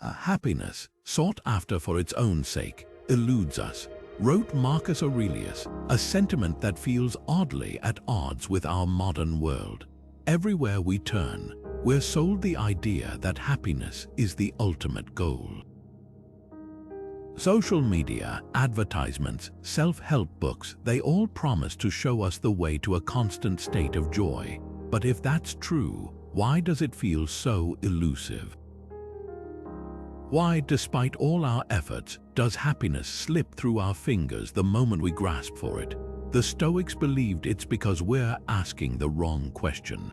Happiness, sought after for its own sake, eludes us, wrote Marcus Aurelius, a sentiment that feels oddly at odds with our modern world. Everywhere we turn, we're sold the idea that happiness is the ultimate goal. Social media, advertisements, self-help books, they all promise to show us the way to a constant state of joy. But if that's true, why does it feel so elusive? Why, despite all our efforts, does happiness slip through our fingers the moment we grasp for it? The Stoics believed it's because we're asking the wrong question.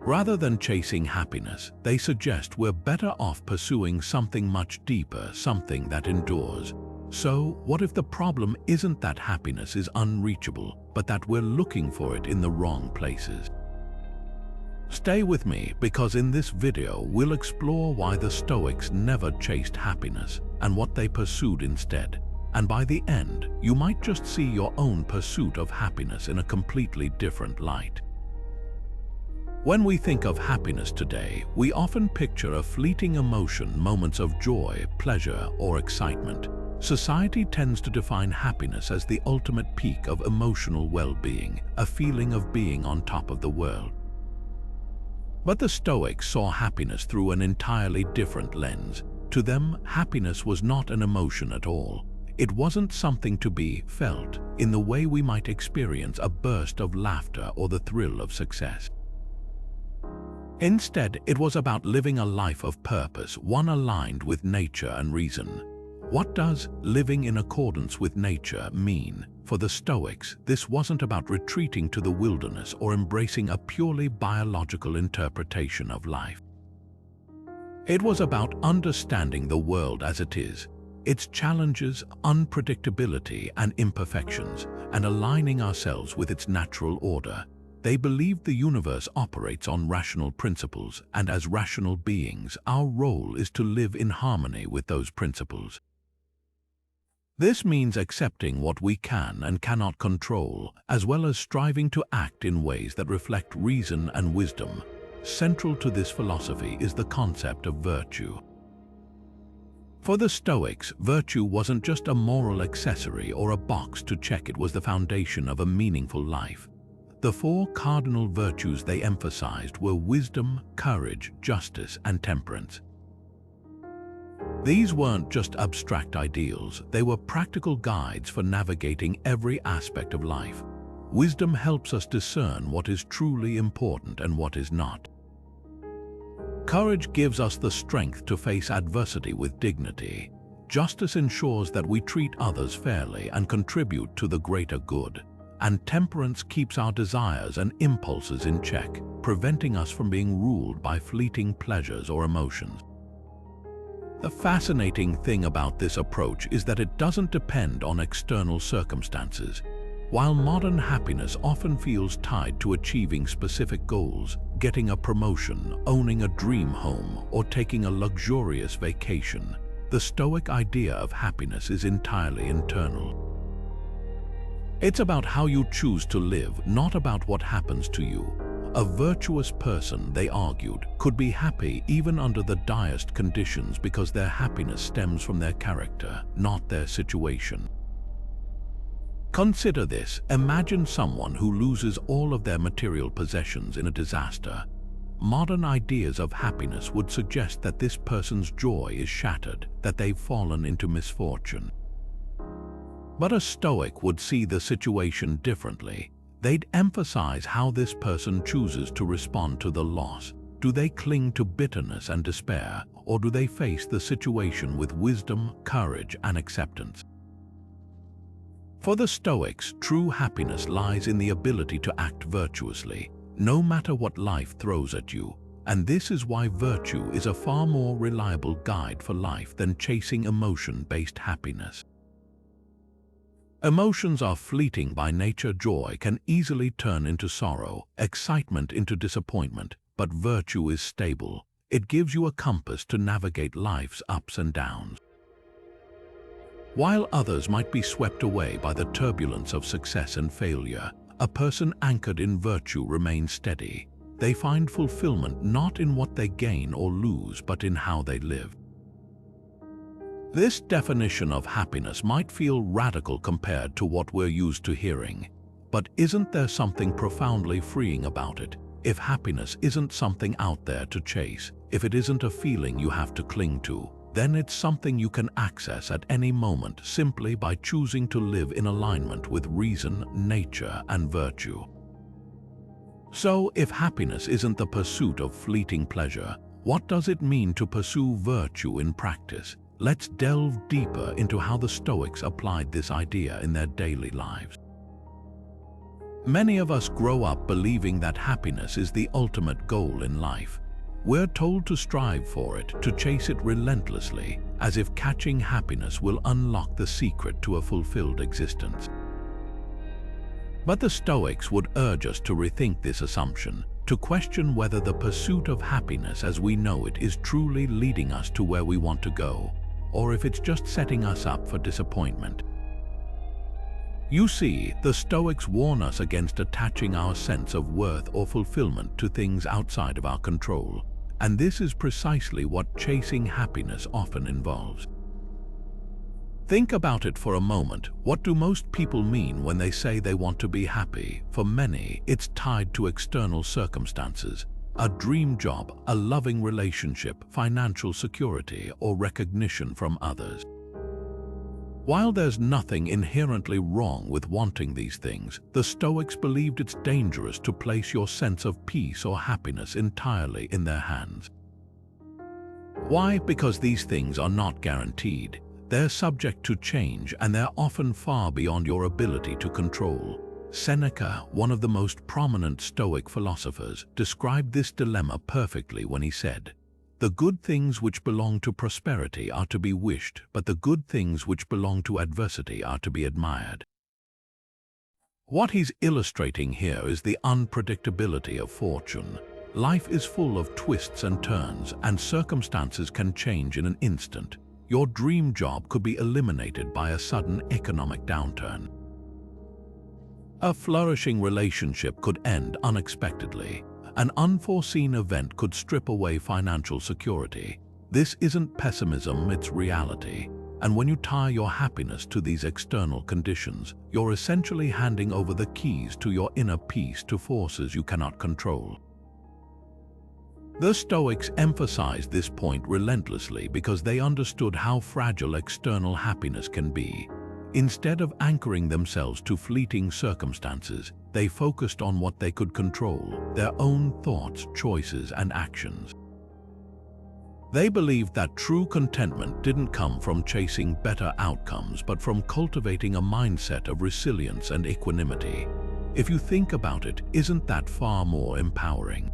Rather than chasing happiness, they suggest we're better off pursuing something much deeper, something that endures. So, what if the problem isn't that happiness is unreachable, but that we're looking for it in the wrong places? Stay with me, because in this video we'll explore why the Stoics never chased happiness and what they pursued instead. And by the end, you might just see your own pursuit of happiness in a completely different light. When we think of happiness today, we often picture a fleeting emotion, moments of joy, pleasure, or excitement. Society tends to define happiness as the ultimate peak of emotional well-being, a feeling of being on top of the world. But the Stoics saw happiness through an entirely different lens. To them, happiness was not an emotion at all. It wasn't something to be felt in the way we might experience a burst of laughter or the thrill of success. Instead, it was about living a life of purpose, one aligned with nature and reason. What does living in accordance with nature mean? For the Stoics, this wasn't about retreating to the wilderness or embracing a purely biological interpretation of life. It was about understanding the world as it is, its challenges, unpredictability, and imperfections, and aligning ourselves with its natural order. They believed the universe operates on rational principles, and as rational beings, our role is to live in harmony with those principles. This means accepting what we can and cannot control, as well as striving to act in ways that reflect reason and wisdom. Central to this philosophy is the concept of virtue. For the Stoics, virtue wasn't just a moral accessory or a box to check, it was the foundation of a meaningful life. The four cardinal virtues they emphasized were wisdom, courage, justice, and temperance. These weren't just abstract ideals, they were practical guides for navigating every aspect of life. Wisdom helps us discern what is truly important and what is not. Courage gives us the strength to face adversity with dignity. Justice ensures that we treat others fairly and contribute to the greater good. And temperance keeps our desires and impulses in check, preventing us from being ruled by fleeting pleasures or emotions. The fascinating thing about this approach is that it doesn't depend on external circumstances. While modern happiness often feels tied to achieving specific goals, getting a promotion, owning a dream home, or taking a luxurious vacation, the Stoic idea of happiness is entirely internal. It's about how you choose to live, not about what happens to you. A virtuous person, they argued, could be happy even under the direst conditions because their happiness stems from their character, not their situation. Consider this. Imagine someone who loses all of their material possessions in a disaster. Modern ideas of happiness would suggest that this person's joy is shattered, that they've fallen into misfortune. But a Stoic would see the situation differently. They'd emphasize how this person chooses to respond to the loss. Do they cling to bitterness and despair, or do they face the situation with wisdom, courage, and acceptance? For the Stoics, true happiness lies in the ability to act virtuously, no matter what life throws at you. And this is why virtue is a far more reliable guide for life than chasing emotion-based happiness. Emotions are fleeting by nature. Joy can easily turn into sorrow, excitement into disappointment, but virtue is stable. It gives you a compass to navigate life's ups and downs. While others might be swept away by the turbulence of success and failure, a person anchored in virtue remains steady. they find fulfillment not in what they gain or lose, but in how they live. This definition of happiness might feel radical compared to what we're used to hearing, but isn't there something profoundly freeing about it? If happiness isn't something out there to chase, if it isn't a feeling you have to cling to, then it's something you can access at any moment simply by choosing to live in alignment with reason, nature, and virtue. So, if happiness isn't the pursuit of fleeting pleasure, what does it mean to pursue virtue in practice? Let's delve deeper into how the Stoics applied this idea in their daily lives. Many of us grow up believing that happiness is the ultimate goal in life. We're told to strive for it, to chase it relentlessly, as if catching happiness will unlock the secret to a fulfilled existence. But the Stoics would urge us to rethink this assumption, to question whether the pursuit of happiness as we know it is truly leading us to where we want to go, or if it's just setting us up for disappointment. You see, the Stoics warn us against attaching our sense of worth or fulfillment to things outside of our control, and this is precisely what chasing happiness often involves. Think about it for a moment. What do most people mean when they say they want to be happy? For many, it's tied to external circumstances, a dream job, a loving relationship, financial security, or recognition from others. While there's nothing inherently wrong with wanting these things, the Stoics believed it's dangerous to place your sense of peace or happiness entirely in their hands. Why? Because these things are not guaranteed. They're subject to change, and they're often far beyond your ability to control. Seneca, one of the most prominent Stoic philosophers, described this dilemma perfectly when he said, "The good things which belong to prosperity are to be wished, but the good things which belong to adversity are to be admired." What he's illustrating here is the unpredictability of fortune. Life is full of twists and turns, and circumstances can change in an instant. Your dream job could be eliminated by a sudden economic downturn. A flourishing relationship could end unexpectedly. An unforeseen event could strip away financial security. This isn't pessimism, it's reality. And when you tie your happiness to these external conditions, you're essentially handing over the keys to your inner peace to forces you cannot control. The Stoics emphasized this point relentlessly because they understood how fragile external happiness can be. Instead of anchoring themselves to fleeting circumstances, they focused on what they could control, their own thoughts, choices, and actions. They believed that true contentment didn't come from chasing better outcomes, but from cultivating a mindset of resilience and equanimity. If you think about it, isn't that far more empowering?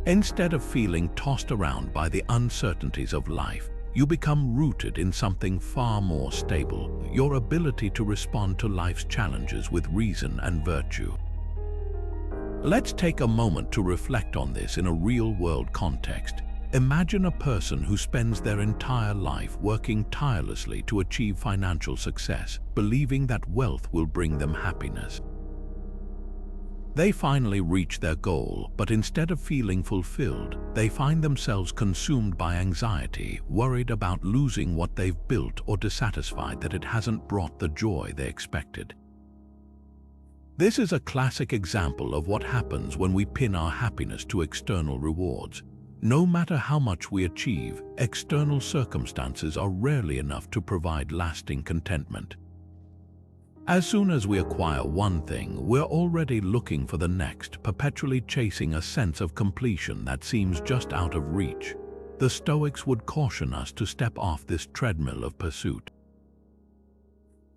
Instead of feeling tossed around by the uncertainties of life, you become rooted in something far more stable, your ability to respond to life's challenges with reason and virtue. Let's take a moment to reflect on this in a real-world context. Imagine a person who spends their entire life working tirelessly to achieve financial success, believing that wealth will bring them happiness. They finally reach their goal, but instead of feeling fulfilled, they find themselves consumed by anxiety, worried about losing what they've built or dissatisfied that it hasn't brought the joy they expected. This is a classic example of what happens when we pin our happiness to external rewards. No matter how much we achieve, external circumstances are rarely enough to provide lasting contentment. As soon as we acquire one thing, we're already looking for the next, perpetually chasing a sense of completion that seems just out of reach. The Stoics would caution us to step off this treadmill of pursuit.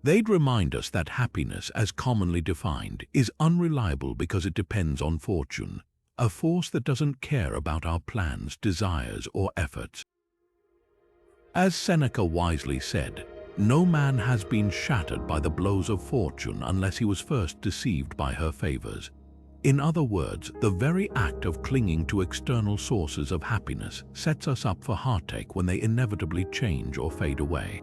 They'd remind us that happiness, as commonly defined, is unreliable because it depends on fortune, a force that doesn't care about our plans, desires, or efforts. As Seneca wisely said, "No man has been shattered by the blows of fortune unless he was first deceived by her favors." In other words, the very act of clinging to external sources of happiness sets us up for heartache when they inevitably change or fade away.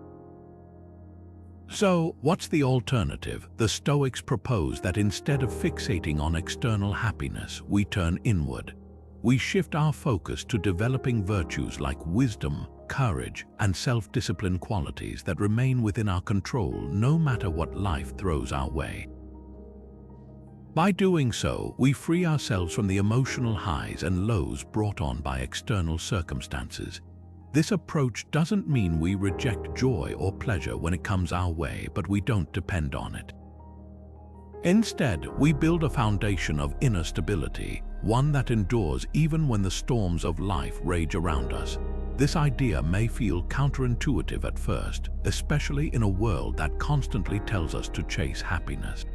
So, what's the alternative? The Stoics propose that instead of fixating on external happiness, we turn inward. We shift our focus to developing virtues like wisdom, courage, and self-discipline, qualities that remain within our control no matter what life throws our way. By doing so, we free ourselves from the emotional highs and lows brought on by external circumstances. This approach doesn't mean we reject joy or pleasure when it comes our way, but we don't depend on it. Instead, we build a foundation of inner stability, one that endures even when the storms of life rage around us. This idea may feel counterintuitive at first, especially in a world that constantly tells us to chase happiness.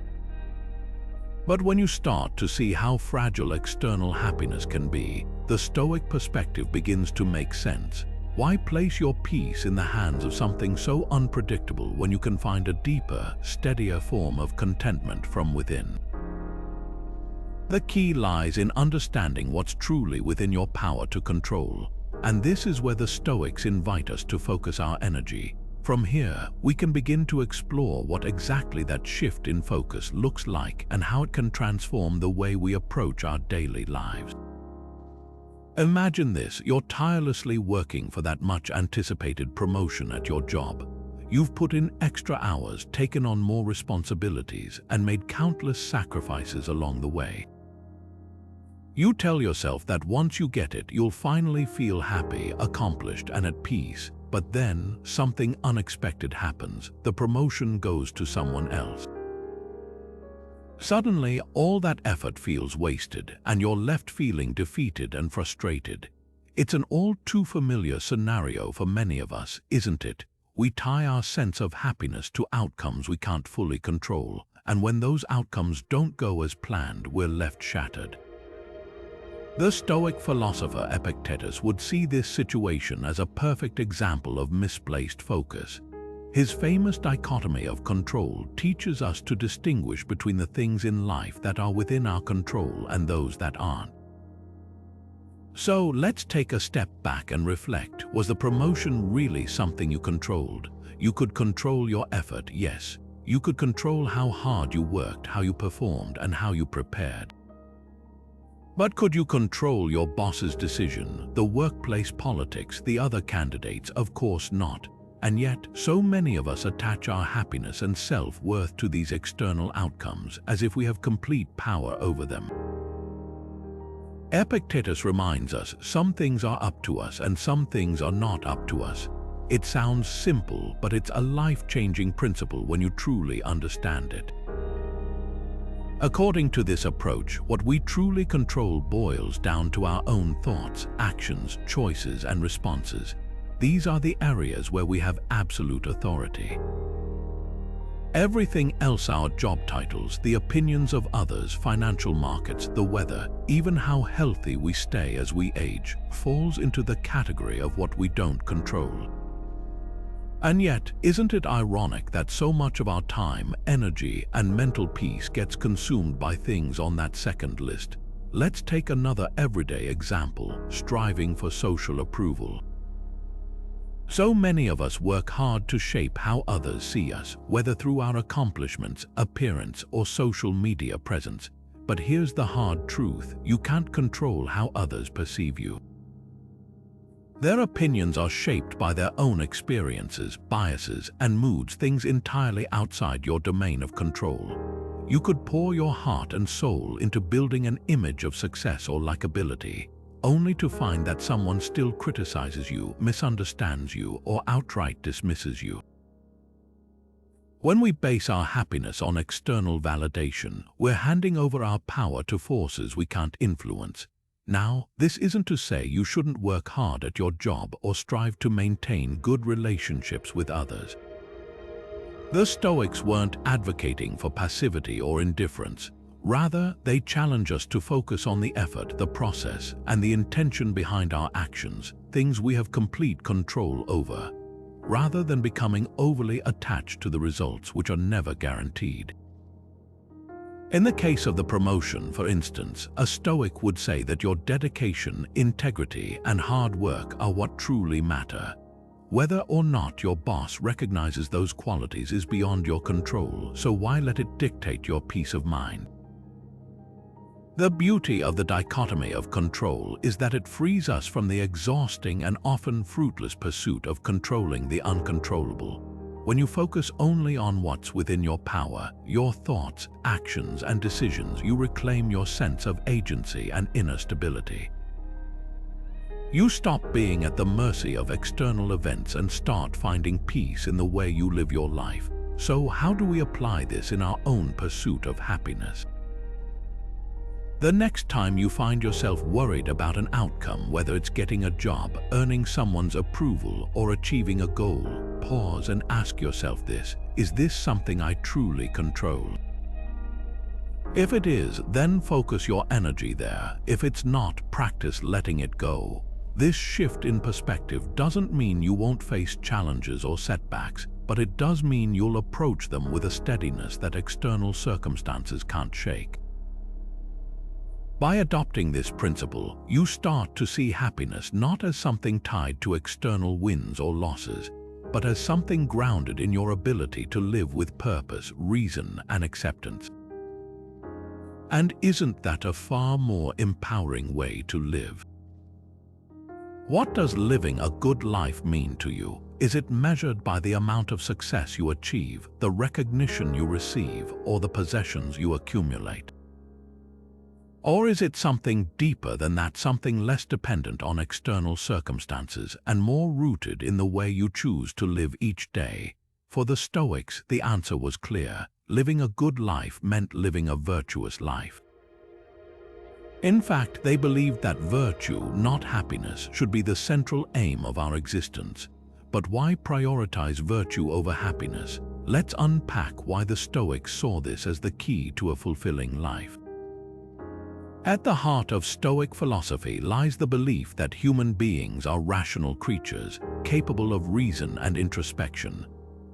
But when you start to see how fragile external happiness can be, the Stoic perspective begins to make sense. Why place your peace in the hands of something so unpredictable when you can find a deeper, steadier form of contentment from within? The key lies in understanding what's truly within your power to control, and this is where the Stoics invite us to focus our energy. From here, we can begin to explore what exactly that shift in focus looks like and how it can transform the way we approach our daily lives. Imagine this: you're tirelessly working for that much-anticipated promotion at your job. You've put in extra hours, taken on more responsibilities, and made countless sacrifices along the way. You tell yourself that once you get it, you'll finally feel happy, accomplished, and at peace. But then, something unexpected happens. The promotion goes to someone else. Suddenly, all that effort feels wasted, and you're left feeling defeated and frustrated. It's an all too familiar scenario for many of us, isn't it? We tie our sense of happiness to outcomes we can't fully control, and when those outcomes don't go as planned, we're left shattered. The Stoic philosopher Epictetus would see this situation as a perfect example of misplaced focus. His famous Dichotomy of Control teaches us to distinguish between the things in life that are within our control and those that aren't. So let's take a step back and reflect. Was the promotion really something you controlled? You could control your effort, yes. You could control how hard you worked, how you performed, and how you prepared. But could you control your boss's decision, the workplace politics, the other candidates? Of course not. And yet, so many of us attach our happiness and self-worth to these external outcomes, as if we have complete power over them. Epictetus reminds us, some things are up to us and some things are not up to us. It sounds simple, but it's a life-changing principle when you truly understand it. According to this approach, what we truly control boils down to our own thoughts, actions, choices, and responses. These are the areas where we have absolute authority. Everything else, our job titles, the opinions of others, financial markets, the weather, even how healthy we stay as we age, falls into the category of what we don't control. And yet, isn't it ironic that so much of our time, energy, and mental peace gets consumed by things on that second list? Let's take another everyday example: striving for social approval. So many of us work hard to shape how others see us, whether through our accomplishments, appearance, or social media presence. But here's the hard truth: you can't control how others perceive you. Their opinions are shaped by their own experiences, biases, and moods, things entirely outside your domain of control. You could pour your heart and soul into building an image of success or likability, only to find that someone still criticizes you, misunderstands you, or outright dismisses you. When we base our happiness on external validation, we're handing over our power to forces we can't influence. Now, this isn't to say you shouldn't work hard at your job or strive to maintain good relationships with others. The Stoics weren't advocating for passivity or indifference. Rather, they challenge us to focus on the effort, the process, and the intention behind our actions, things we have complete control over, rather than becoming overly attached to the results which are never guaranteed. In the case of the promotion, for instance, a Stoic would say that your dedication, integrity, and hard work are what truly matter. Whether or not your boss recognizes those qualities is beyond your control, so why let it dictate your peace of mind? The beauty of the dichotomy of control is that it frees us from the exhausting and often fruitless pursuit of controlling the uncontrollable. When you focus only on what's within your power, your thoughts, actions, and decisions, you reclaim your sense of agency and inner stability. You stop being at the mercy of external events and start finding peace in the way you live your life. So how do we apply this in our own pursuit of happiness? The next time you find yourself worried about an outcome, whether it's getting a job, earning someone's approval, or achieving a goal, pause and ask yourself this: is this something I truly control? If it is, then focus your energy there. If it's not, practice letting it go. This shift in perspective doesn't mean you won't face challenges or setbacks, but it does mean you'll approach them with a steadiness that external circumstances can't shake. By adopting this principle, you start to see happiness not as something tied to external wins or losses, but as something grounded in your ability to live with purpose, reason, and acceptance. And isn't that a far more empowering way to live? What does living a good life mean to you? Is it measured by the amount of success you achieve, the recognition you receive, or the possessions you accumulate? Or is it something deeper than that, something less dependent on external circumstances and more rooted in the way you choose to live each day? For the Stoics, the answer was clear. Living a good life meant living a virtuous life. In fact, they believed that virtue, not happiness, should be the central aim of our existence. But why prioritize virtue over happiness? Let's unpack why the Stoics saw this as the key to a fulfilling life. At the heart of Stoic philosophy lies the belief that human beings are rational creatures, capable of reason and introspection.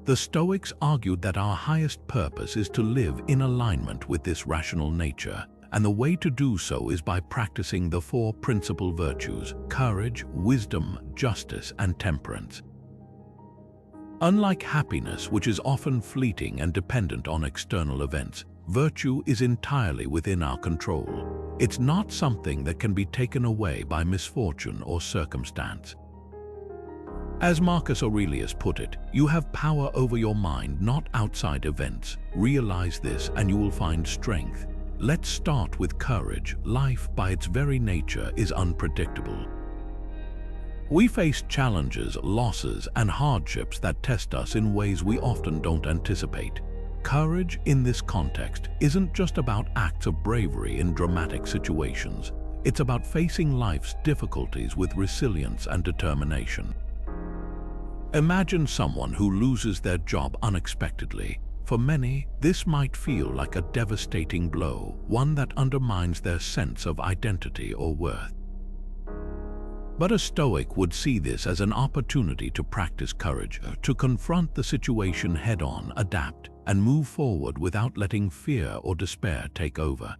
The Stoics argued that our highest purpose is to live in alignment with this rational nature, and the way to do so is by practicing the four principal virtues: courage, wisdom, justice, and temperance. Unlike happiness, which is often fleeting and dependent on external events, virtue is entirely within our control. It's not something that can be taken away by misfortune or circumstance. As Marcus Aurelius put it, you have power over your mind, not outside events. Realize this and you will find strength. Let's start with courage. Life, by its very nature, is unpredictable. We face challenges, losses, and hardships that test us in ways we often don't anticipate. Courage, in this context, isn't just about acts of bravery in dramatic situations. It's about facing life's difficulties with resilience and determination. Imagine someone who loses their job unexpectedly. For many, this might feel like a devastating blow, one that undermines their sense of identity or worth. But a Stoic would see this as an opportunity to practice courage, to confront the situation head-on, adapt, and move forward without letting fear or despair take over.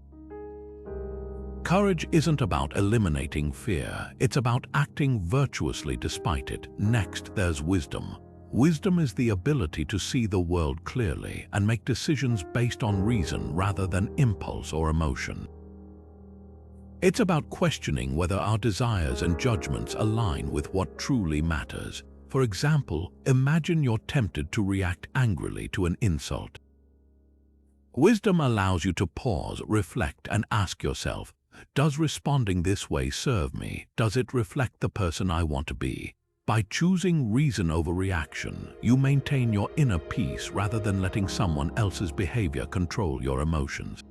Courage isn't about eliminating fear, it's about acting virtuously despite it. Next, there's wisdom. Wisdom is the ability to see the world clearly and make decisions based on reason rather than impulse or emotion. It's about questioning whether our desires and judgments align with what truly matters. For example, imagine you're tempted to react angrily to an insult. Wisdom allows you to pause, reflect, and ask yourself, does responding this way serve me? Does it reflect the person I want to be? By choosing reason over reaction, you maintain your inner peace rather than letting someone else's behavior control your emotions.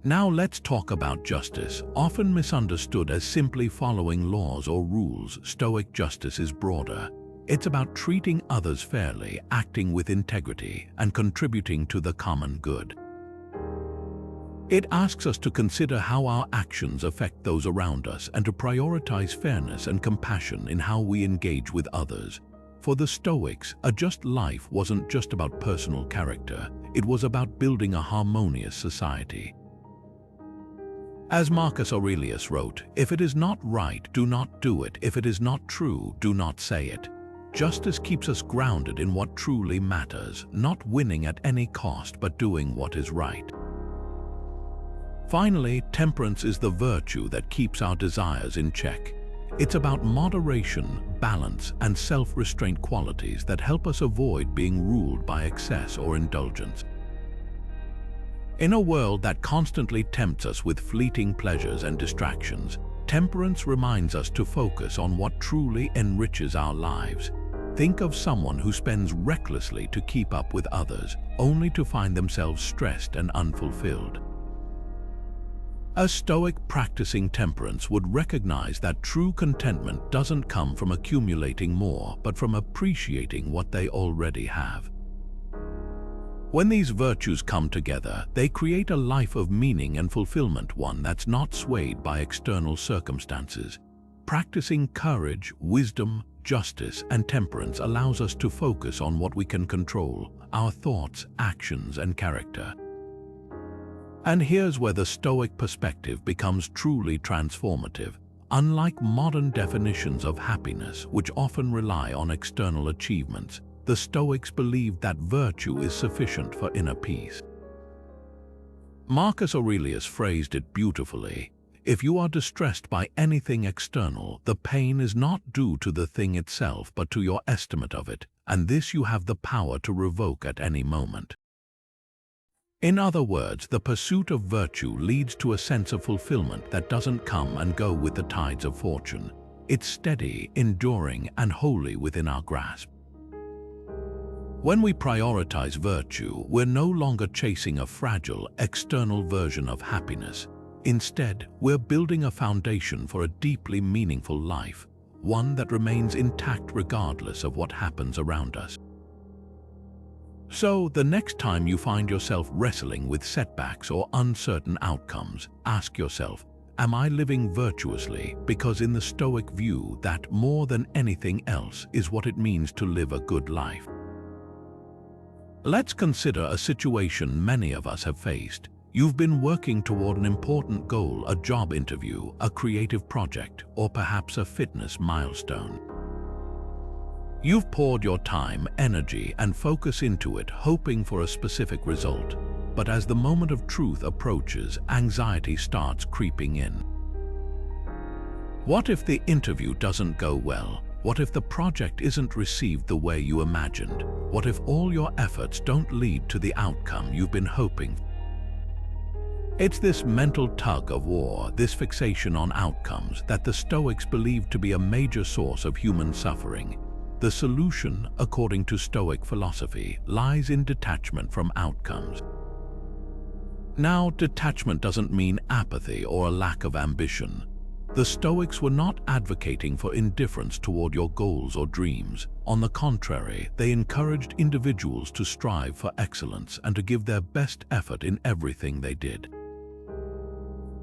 Now let's talk about justice. Often misunderstood as simply following laws or rules, Stoic justice is broader. It's about treating others fairly, acting with integrity, and contributing to the common good. It asks us to consider how our actions affect those around us and to prioritize fairness and compassion in how we engage with others. For the Stoics, a just life wasn't just about personal character, it was about building a harmonious society. As Marcus Aurelius wrote, "If it is not right, do not do it. If it is not true, do not say it." Justice keeps us grounded in what truly matters, not winning at any cost, but doing what is right. Finally, temperance is the virtue that keeps our desires in check. It's about moderation, balance, and self-restraint qualities that help us avoid being ruled by excess or indulgence. In a world that constantly tempts us with fleeting pleasures and distractions, temperance reminds us to focus on what truly enriches our lives. Think of someone who spends recklessly to keep up with others, only to find themselves stressed and unfulfilled. A Stoic practicing temperance would recognize that true contentment doesn't come from accumulating more, but from appreciating what they already have. When these virtues come together, they create a life of meaning and fulfillment, one that's not swayed by external circumstances. Practicing courage, wisdom, justice, and temperance allows us to focus on what we can control: our thoughts, actions, and character. And here's where the Stoic perspective becomes truly transformative. Unlike modern definitions of happiness, which often rely on external achievements, the Stoics believed that virtue is sufficient for inner peace. Marcus Aurelius phrased it beautifully: "If you are distressed by anything external, the pain is not due to the thing itself, but to your estimate of it, and this you have the power to revoke at any moment." In other words, the pursuit of virtue leads to a sense of fulfillment that doesn't come and go with the tides of fortune. It's steady, enduring, and wholly within our grasp. When we prioritize virtue, we're no longer chasing a fragile, external version of happiness. Instead, we're building a foundation for a deeply meaningful life, one that remains intact regardless of what happens around us. So, the next time you find yourself wrestling with setbacks or uncertain outcomes, ask yourself, am I living virtuously? Because in the Stoic view, that more than anything else is what it means to live a good life. Let's consider a situation many of us have faced. You've been working toward an important goal, a job interview, a creative project, or perhaps a fitness milestone. You've poured your time, energy, and focus into it, hoping for a specific result. But as the moment of truth approaches, anxiety starts creeping in. What if the interview doesn't go well? What if the project isn't received the way you imagined? What if all your efforts don't lead to the outcome you've been hoping for? It's this mental tug of war, this fixation on outcomes, that the Stoics believed to be a major source of human suffering. The solution, according to Stoic philosophy, lies in detachment from outcomes. Now, detachment doesn't mean apathy or a lack of ambition. The Stoics were not advocating for indifference toward your goals or dreams. On the contrary, they encouraged individuals to strive for excellence and to give their best effort in everything they did.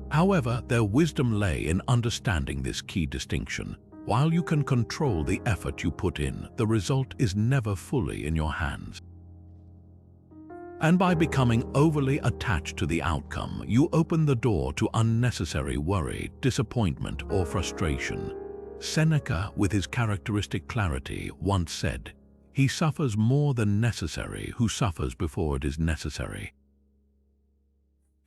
However, their wisdom lay in understanding this key distinction. While you can control the effort you put in, the result is never fully in your hands. And by becoming overly attached to the outcome, you open the door to unnecessary worry, disappointment, or frustration. Seneca, with his characteristic clarity, once said, "He suffers more than necessary who suffers before it is necessary."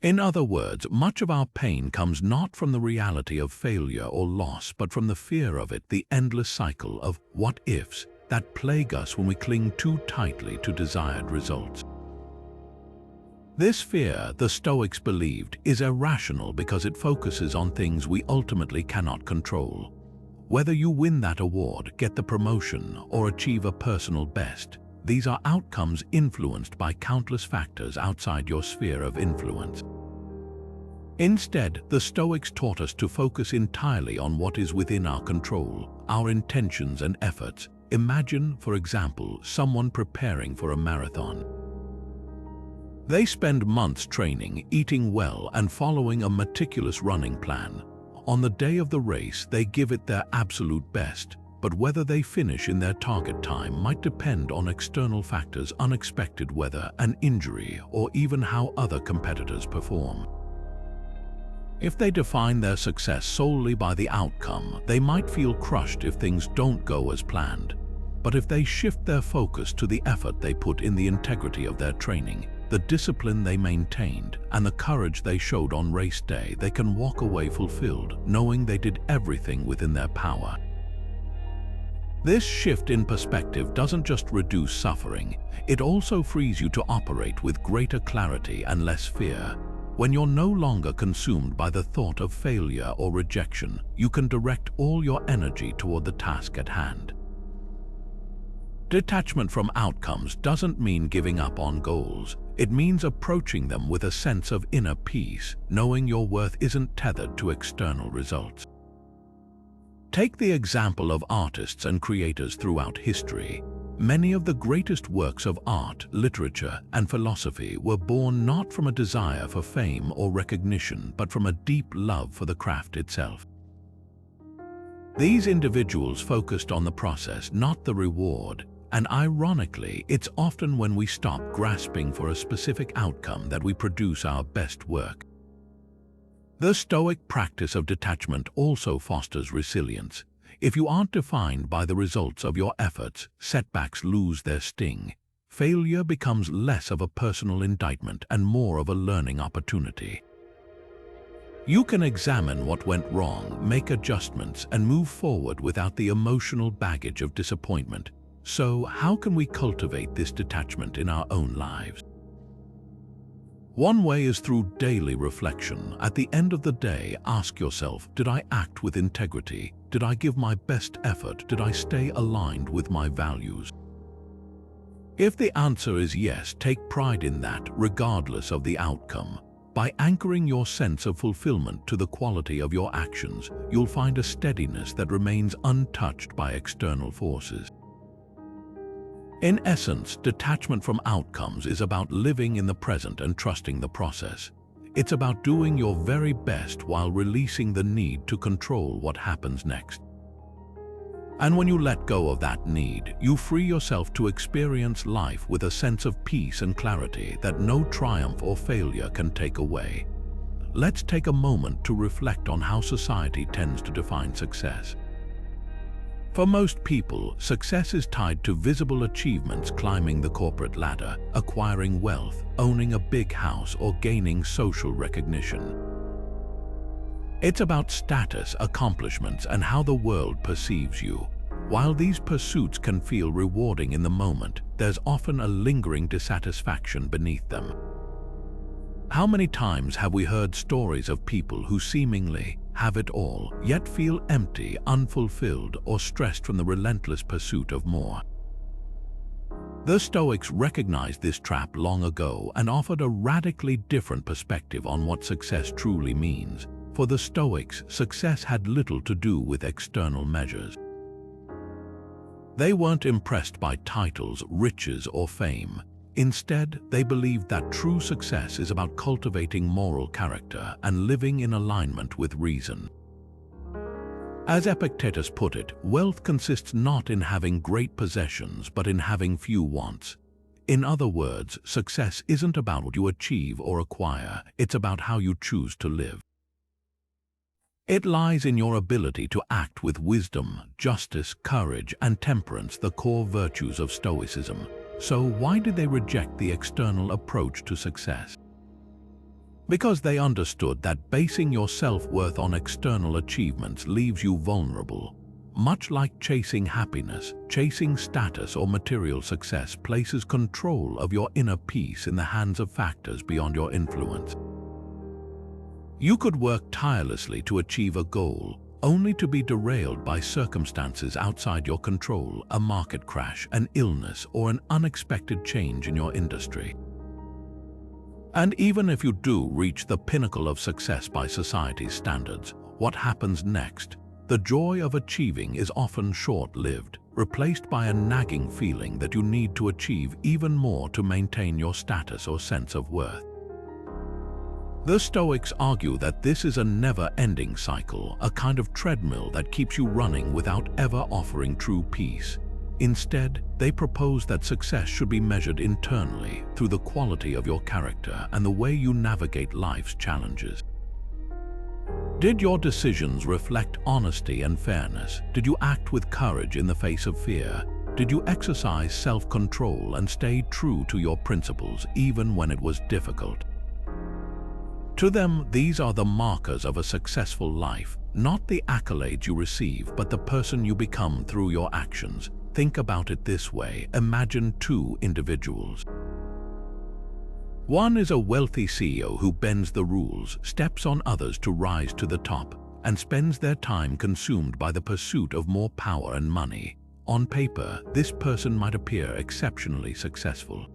In other words, much of our pain comes not from the reality of failure or loss, but from the fear of it, the endless cycle of what-ifs that plague us when we cling too tightly to desired results. This fear, the Stoics believed, is irrational because it focuses on things we ultimately cannot control. Whether you win that award, get the promotion, or achieve a personal best, these are outcomes influenced by countless factors outside your sphere of influence. Instead, the Stoics taught us to focus entirely on what is within our control, our intentions and efforts. Imagine, for example, someone preparing for a marathon. They spend months training, eating well, and following a meticulous running plan. On the day of the race, they give it their absolute best, but whether they finish in their target time might depend on external factors, unexpected weather, an injury, or even how other competitors perform. If they define their success solely by the outcome, they might feel crushed if things don't go as planned. But if they shift their focus to the effort they put in, the integrity of their training, the discipline they maintained, and the courage they showed on race day, they can walk away fulfilled, knowing they did everything within their power. This shift in perspective doesn't just reduce suffering, it also frees you to operate with greater clarity and less fear. When you're no longer consumed by the thought of failure or rejection, you can direct all your energy toward the task at hand. Detachment from outcomes doesn't mean giving up on goals. It means approaching them with a sense of inner peace, knowing your worth isn't tethered to external results. Take the example of artists and creators throughout history. Many of the greatest works of art, literature, and philosophy were born not from a desire for fame or recognition, but from a deep love for the craft itself. These individuals focused on the process, not the reward. And ironically, it's often when we stop grasping for a specific outcome that we produce our best work. The Stoic practice of detachment also fosters resilience. If you aren't defined by the results of your efforts, setbacks lose their sting. Failure becomes less of a personal indictment and more of a learning opportunity. You can examine what went wrong, make adjustments, and move forward without the emotional baggage of disappointment. So, how can we cultivate this detachment in our own lives? One way is through daily reflection. At the end of the day, ask yourself, did I act with integrity? Did I give my best effort? Did I stay aligned with my values? If the answer is yes, take pride in that, regardless of the outcome. By anchoring your sense of fulfillment to the quality of your actions, you'll find a steadiness that remains untouched by external forces. In essence, detachment from outcomes is about living in the present and trusting the process. It's about doing your very best while releasing the need to control what happens next. And when you let go of that need, you free yourself to experience life with a sense of peace and clarity that no triumph or failure can take away. Let's take a moment to reflect on how society tends to define success. For most people, success is tied to visible achievements, climbing the corporate ladder, acquiring wealth, owning a big house, or gaining social recognition. It's about status, accomplishments, and how the world perceives you. While these pursuits can feel rewarding in the moment, there's often a lingering dissatisfaction beneath them. How many times have we heard stories of people who seemingly have it all, yet feel empty, unfulfilled, or stressed from the relentless pursuit of more? The Stoics recognized this trap long ago and offered a radically different perspective on what success truly means. For the Stoics, success had little to do with external measures. They weren't impressed by titles, riches, or fame. Instead, they believed that true success is about cultivating moral character and living in alignment with reason. As Epictetus put it, wealth consists not in having great possessions, but in having few wants. In other words, success isn't about what you achieve or acquire, it's about how you choose to live. It lies in your ability to act with wisdom, justice, courage, and temperance, the core virtues of Stoicism. So why did they reject the external approach to success? Because they understood that basing your self-worth on external achievements leaves you vulnerable. Much like chasing happiness, chasing status or material success places control of your inner peace in the hands of factors beyond your influence. You could work tirelessly to achieve a goal, only to be derailed by circumstances outside your control, a market crash, an illness, or an unexpected change in your industry. And even if you do reach the pinnacle of success by society's standards, what happens next? The joy of achieving is often short-lived, replaced by a nagging feeling that you need to achieve even more to maintain your status or sense of worth. The Stoics argue that this is a never-ending cycle, a kind of treadmill that keeps you running without ever offering true peace. Instead, they propose that success should be measured internally through the quality of your character and the way you navigate life's challenges. Did your decisions reflect honesty and fairness? Did you act with courage in the face of fear? Did you exercise self-control and stay true to your principles even when it was difficult? To them, these are the markers of a successful life, not the accolades you receive, but the person you become through your actions. Think about it this way. Imagine two individuals. One is a wealthy CEO who bends the rules, steps on others to rise to the top, and spends their time consumed by the pursuit of more power and money. On paper, this person might appear exceptionally successful.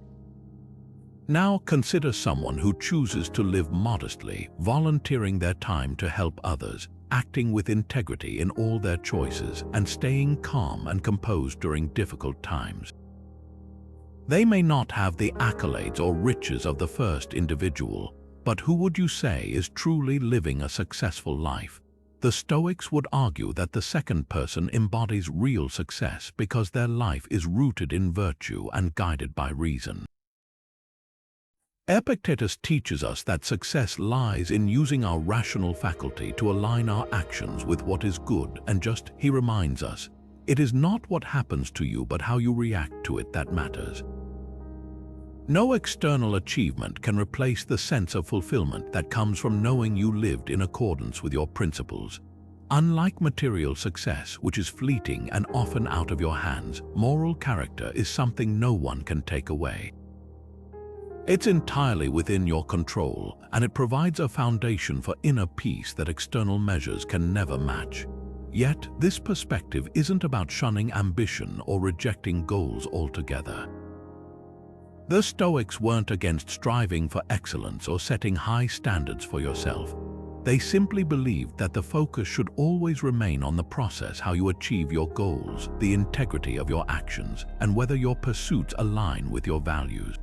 Now consider someone who chooses to live modestly, volunteering their time to help others, acting with integrity in all their choices, and staying calm and composed during difficult times. They may not have the accolades or riches of the first individual, but who would you say is truly living a successful life? The Stoics would argue that the second person embodies real success because their life is rooted in virtue and guided by reason. Epictetus teaches us that success lies in using our rational faculty to align our actions with what is good and just. He reminds us, it is not what happens to you but how you react to it that matters. No external achievement can replace the sense of fulfillment that comes from knowing you lived in accordance with your principles. Unlike material success, which is fleeting and often out of your hands, moral character is something no one can take away. It's entirely within your control, and it provides a foundation for inner peace that external measures can never match. Yet, this perspective isn't about shunning ambition or rejecting goals altogether. The Stoics weren't against striving for excellence or setting high standards for yourself. They simply believed that the focus should always remain on the process, how you achieve your goals, the integrity of your actions, and whether your pursuits align with your values.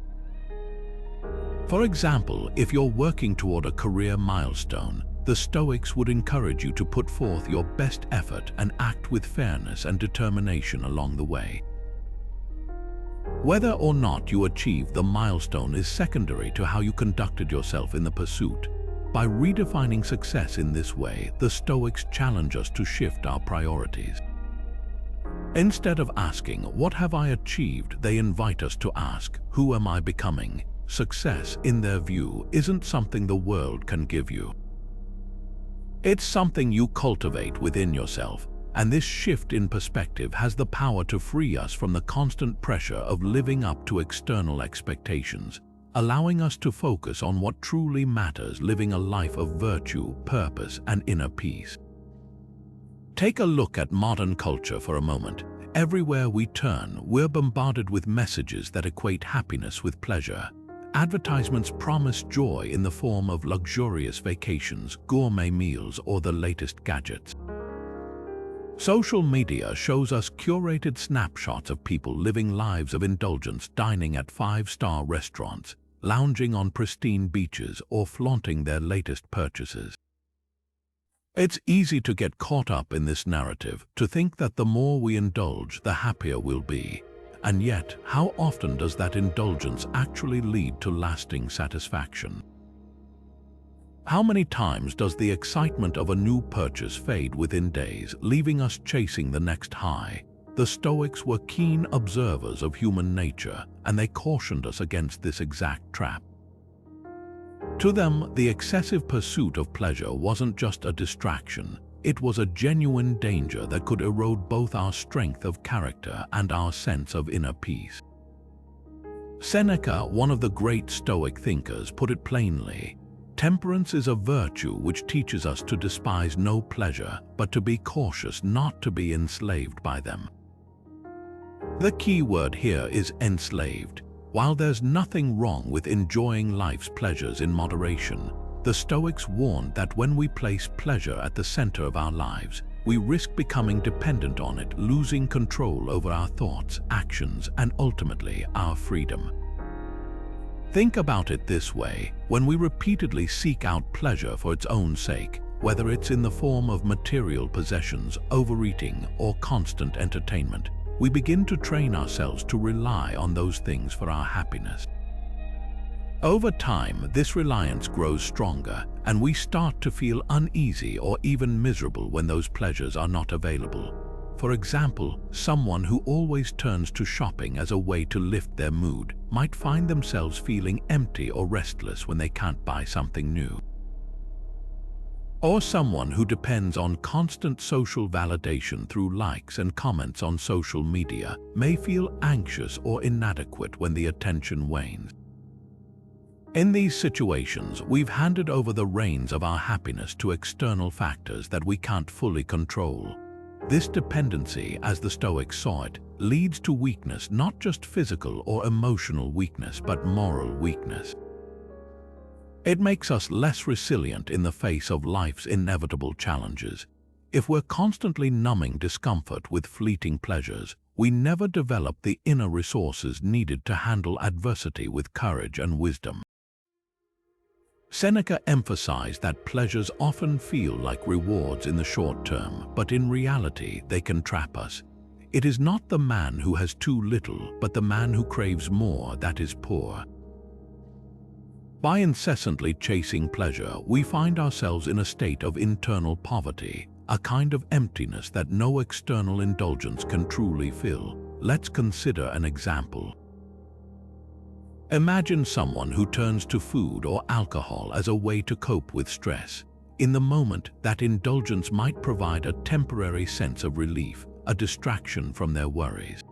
For example, if you're working toward a career milestone, the Stoics would encourage you to put forth your best effort and act with fairness and determination along the way. Whether or not you achieve the milestone is secondary to how you conducted yourself in the pursuit. By redefining success in this way, the Stoics challenge us to shift our priorities. Instead of asking, "What have I achieved?" they invite us to ask, "Who am I becoming?" Success, in their view, isn't something the world can give you. It's something you cultivate within yourself, and this shift in perspective has the power to free us from the constant pressure of living up to external expectations, allowing us to focus on what truly matters, living a life of virtue, purpose, and inner peace. Take a look at modern culture for a moment. Everywhere we turn, we're bombarded with messages that equate happiness with pleasure. Advertisements promise joy in the form of luxurious vacations, gourmet meals, or the latest gadgets. Social media shows us curated snapshots of people living lives of indulgence, dining at five-star restaurants, lounging on pristine beaches, or flaunting their latest purchases. It's easy to get caught up in this narrative, to think that the more we indulge, the happier we'll be. And yet, how often does that indulgence actually lead to lasting satisfaction? How many times does the excitement of a new purchase fade within days, leaving us chasing the next high? The Stoics were keen observers of human nature, and they cautioned us against this exact trap. To them, the excessive pursuit of pleasure wasn't just a distraction. It was a genuine danger that could erode both our strength of character and our sense of inner peace. Seneca, one of the great Stoic thinkers, put it plainly: temperance is a virtue which teaches us to despise no pleasure, but to be cautious not to be enslaved by them. The key word here is enslaved. While there's nothing wrong with enjoying life's pleasures in moderation, the Stoics warned that when we place pleasure at the center of our lives, we risk becoming dependent on it, losing control over our thoughts, actions, and ultimately our freedom. Think about it this way: when we repeatedly seek out pleasure for its own sake, whether it's in the form of material possessions, overeating, or constant entertainment, we begin to train ourselves to rely on those things for our happiness. Over time, this reliance grows stronger, and we start to feel uneasy or even miserable when those pleasures are not available. For example, someone who always turns to shopping as a way to lift their mood might find themselves feeling empty or restless when they can't buy something new. Or someone who depends on constant social validation through likes and comments on social media may feel anxious or inadequate when the attention wanes. In these situations, we've handed over the reins of our happiness to external factors that we can't fully control. This dependency, as the Stoics saw it, leads to weakness, not just physical or emotional weakness, but moral weakness. It makes us less resilient in the face of life's inevitable challenges. If we're constantly numbing discomfort with fleeting pleasures, we never develop the inner resources needed to handle adversity with courage and wisdom. Seneca emphasized that pleasures often feel like rewards in the short term, but in reality they can trap us. It is not the man who has too little, but the man who craves more that is poor. By incessantly chasing pleasure, we find ourselves in a state of internal poverty, a kind of emptiness that no external indulgence can truly fill. Let's consider an example. Imagine someone who turns to food or alcohol as a way to cope with stress. In the moment, that indulgence might provide a temporary sense of relief, a distraction from their worries.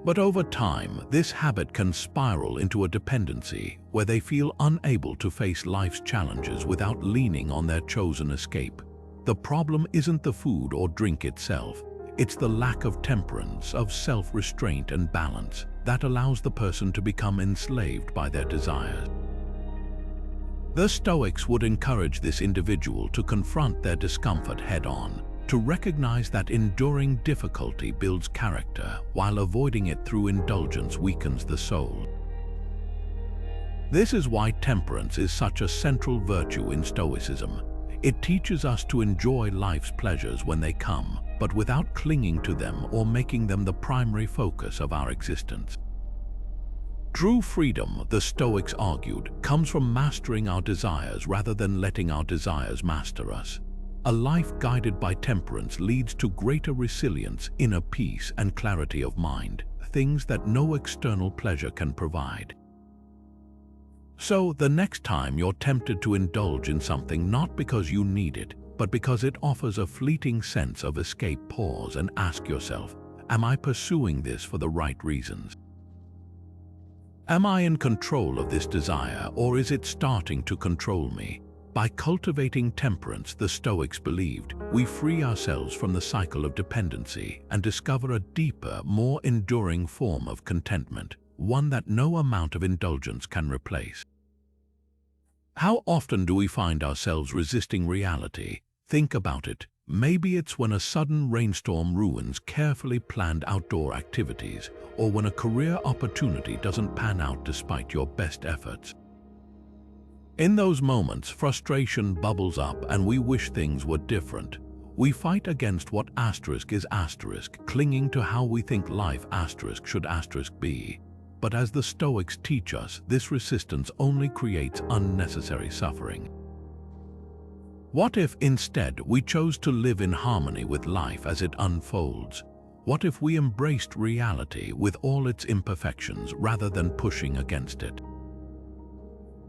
But over time, this habit can spiral into a dependency where they feel unable to face life's challenges without leaning on their chosen escape. The problem isn't the food or drink itself. It's the lack of temperance, of self-restraint and balance that allows the person to become enslaved by their desires. The Stoics would encourage this individual to confront their discomfort head-on, to recognize that enduring difficulty builds character, while avoiding it through indulgence weakens the soul. This is why temperance is such a central virtue in Stoicism. It teaches us to enjoy life's pleasures when they come, but without clinging to them or making them the primary focus of our existence. True freedom, the Stoics argued, comes from mastering our desires rather than letting our desires master us. A life guided by temperance leads to greater resilience, inner peace, and clarity of mind, things that no external pleasure can provide. So, the next time you're tempted to indulge in something not because you need it, but because it offers a fleeting sense of escape, pause and ask yourself, am I pursuing this for the right reasons? Am I in control of this desire, or is it starting to control me? By cultivating temperance, the Stoics believed, we free ourselves from the cycle of dependency and discover a deeper, more enduring form of contentment, one that no amount of indulgence can replace. How often do we find ourselves resisting reality? Think about it. Maybe it's when a sudden rainstorm ruins carefully planned outdoor activities, or when a career opportunity doesn't pan out despite your best efforts. In those moments, frustration bubbles up and we wish things were different. We fight against what asterisk is asterisk, clinging to how we think life asterisk should asterisk be. But as the Stoics teach us, this resistance only creates unnecessary suffering. What if instead we chose to live in harmony with life as it unfolds? What if we embraced reality with all its imperfections rather than pushing against it?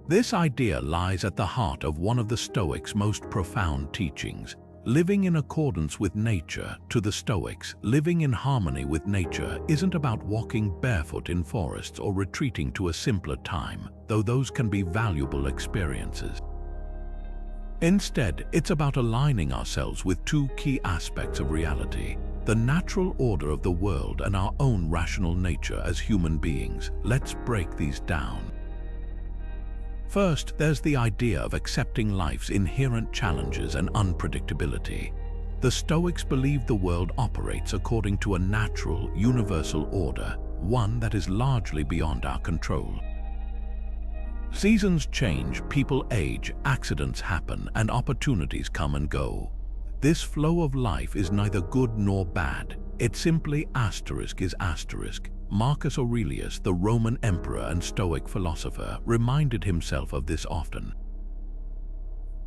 This idea lies at the heart of one of the Stoics' most profound teachings. Living in accordance with nature. To the Stoics, living in harmony with nature isn't about walking barefoot in forests or retreating to a simpler time, though those can be valuable experiences. Instead, it's about aligning ourselves with two key aspects of reality: the natural order of the world and our own rational nature as human beings. Let's break these down. First, there's the idea of accepting life's inherent challenges and unpredictability. The Stoics believe the world operates according to a natural, universal order, one that is largely beyond our control. Seasons change, people age, accidents happen, and opportunities come and go. This flow of life is neither good nor bad. It simply asterisk is asterisk. Marcus Aurelius, the Roman emperor and Stoic philosopher, reminded himself of this often.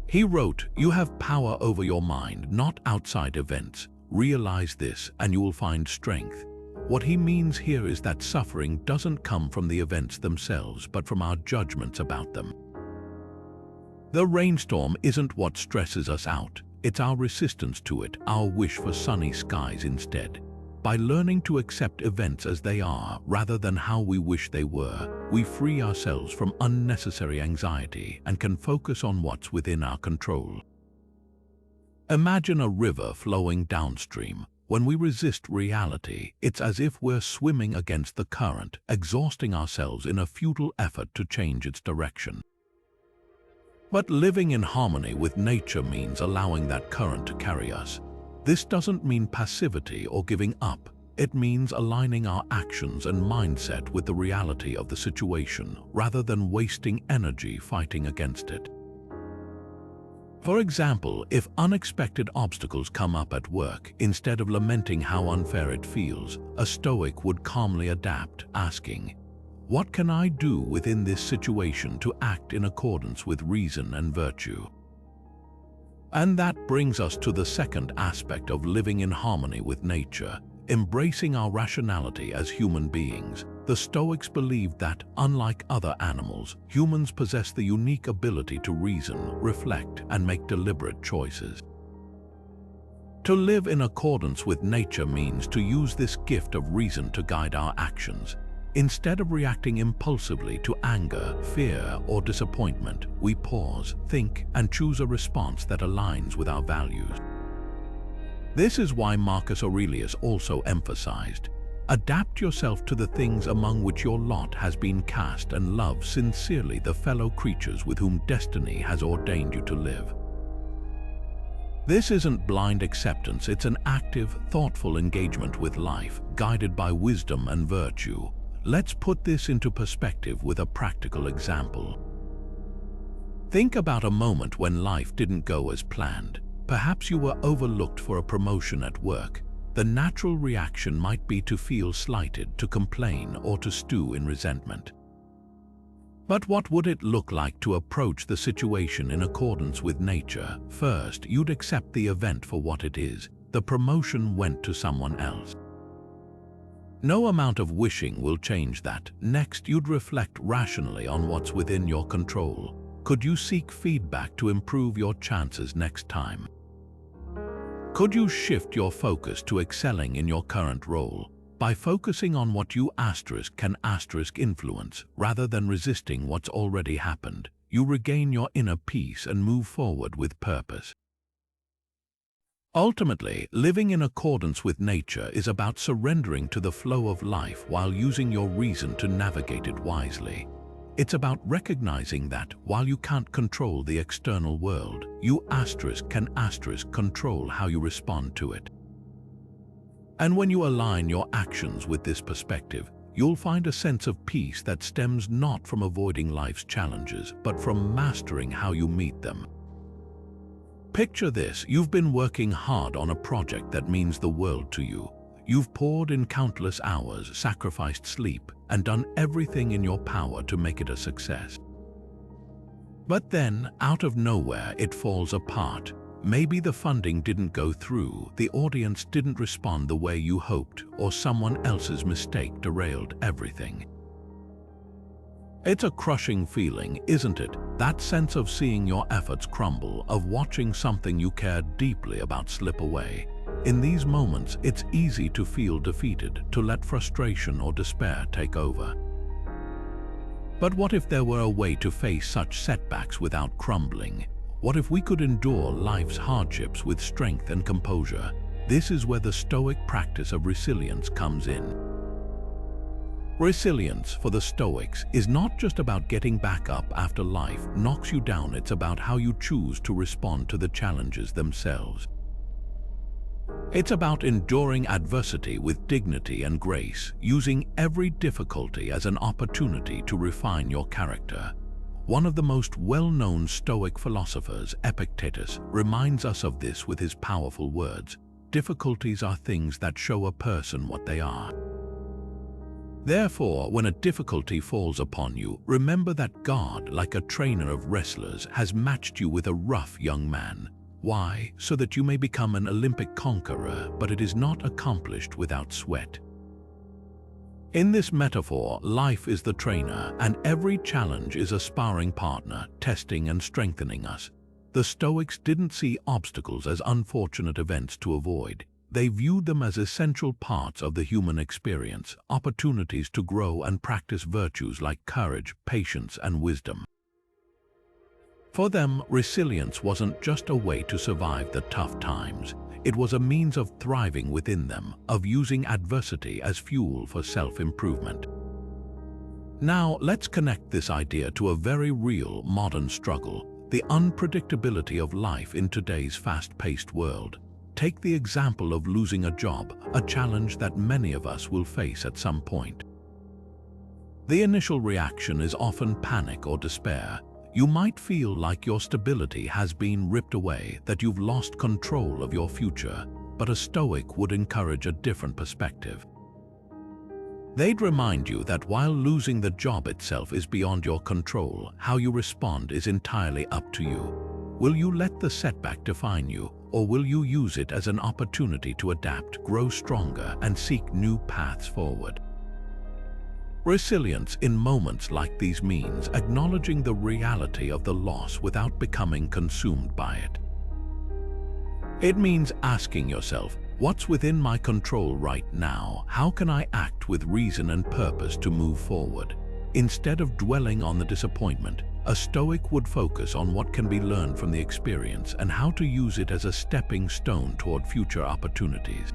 He wrote, "You have power over your mind, not outside events. Realize this and you will find strength." What he means here is that suffering doesn't come from the events themselves, but from our judgments about them. The rainstorm isn't what stresses us out. It's our resistance to it, our wish for sunny skies instead. By learning to accept events as they are, rather than how we wish they were, we free ourselves from unnecessary anxiety and can focus on what's within our control. Imagine a river flowing downstream. When we resist reality, it's as if we're swimming against the current, exhausting ourselves in a futile effort to change its direction. But living in harmony with nature means allowing that current to carry us. This doesn't mean passivity or giving up. It means aligning our actions and mindset with the reality of the situation, rather than wasting energy fighting against it. For example, if unexpected obstacles come up at work, instead of lamenting how unfair it feels, a Stoic would calmly adapt, asking, "What can I do within this situation to act in accordance with reason and virtue?" And that brings us to the second aspect of living in harmony with nature, embracing our rationality as human beings. The Stoics believed that, unlike other animals, humans possess the unique ability to reason, reflect, and make deliberate choices. To live in accordance with nature means to use this gift of reason to guide our actions. Instead of reacting impulsively to anger, fear, or disappointment, we pause, think, and choose a response that aligns with our values. This is why Marcus Aurelius also emphasized, "Adapt yourself to the things among which your lot has been cast, and love sincerely the fellow creatures with whom destiny has ordained you to live." This isn't blind acceptance, it's an active, thoughtful engagement with life, guided by wisdom and virtue. Let's put this into perspective with a practical example. Think about a moment when life didn't go as planned. Perhaps you were overlooked for a promotion at work. The natural reaction might be to feel slighted, to complain, or to stew in resentment. But what would it look like to approach the situation in accordance with nature? First, you'd accept the event for what it is. The promotion went to someone else. No amount of wishing will change that. Next, you'd reflect rationally on what's within your control. Could you seek feedback to improve your chances next time? Could you shift your focus to excelling in your current role? By focusing on what you can influence, rather than resisting what's already happened, you regain your inner peace and move forward with purpose. Ultimately, living in accordance with nature is about surrendering to the flow of life while using your reason to navigate it wisely. It's about recognizing that, while you can't control the external world, you can control how you respond to it. And when you align your actions with this perspective, you'll find a sense of peace that stems not from avoiding life's challenges, but from mastering how you meet them. Picture this: you've been working hard on a project that means the world to you. You've poured in countless hours, sacrificed sleep, and done everything in your power to make it a success. But then, out of nowhere, it falls apart. Maybe the funding didn't go through, the audience didn't respond the way you hoped, or someone else's mistake derailed everything. It's a crushing feeling, isn't it? That sense of seeing your efforts crumble, of watching something you cared deeply about slip away. In these moments, it's easy to feel defeated, to let frustration or despair take over. But what if there were a way to face such setbacks without crumbling? What if we could endure life's hardships with strength and composure? This is where the Stoic practice of resilience comes in. Resilience, for the Stoics, is not just about getting back up after life knocks you down, it's about how you choose to respond to the challenges themselves. It's about enduring adversity with dignity and grace, using every difficulty as an opportunity to refine your character. One of the most well-known Stoic philosophers, Epictetus, reminds us of this with his powerful words: "Difficulties are things that show a person what they are." Therefore, when a difficulty falls upon you, remember that God, like a trainer of wrestlers, has matched you with a rough young man. Why? So that you may become an Olympic conqueror, but it is not accomplished without sweat. In this metaphor, life is the trainer, and every challenge is a sparring partner, testing and strengthening us. The Stoics didn't see obstacles as unfortunate events to avoid. They viewed them as essential parts of the human experience, opportunities to grow and practice virtues like courage, patience, and wisdom. For them, resilience wasn't just a way to survive the tough times. It was a means of thriving within them, of using adversity as fuel for self-improvement. Now, let's connect this idea to a very real modern struggle, the unpredictability of life in today's fast-paced world. Take the example of losing a job, a challenge that many of us will face at some point. The initial reaction is often panic or despair. You might feel like your stability has been ripped away, that you've lost control of your future, but a Stoic would encourage a different perspective. They'd remind you that while losing the job itself is beyond your control, how you respond is entirely up to you. Will you let the setback define you, or will you use it as an opportunity to adapt, grow stronger, and seek new paths forward? Resilience in moments like these means acknowledging the reality of the loss without becoming consumed by it. It means asking yourself, what's within my control right now? How can I act with reason and purpose to move forward? Instead of dwelling on the disappointment, a Stoic would focus on what can be learned from the experience and how to use it as a stepping stone toward future opportunities.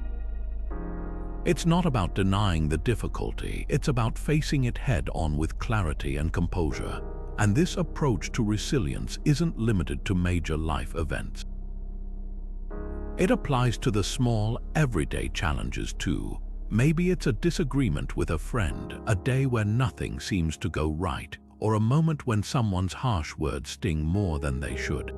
It's not about denying the difficulty, it's about facing it head-on with clarity and composure. And this approach to resilience isn't limited to major life events. It applies to the small, everyday challenges too. Maybe it's a disagreement with a friend, a day when nothing seems to go right, or a moment when someone's harsh words sting more than they should.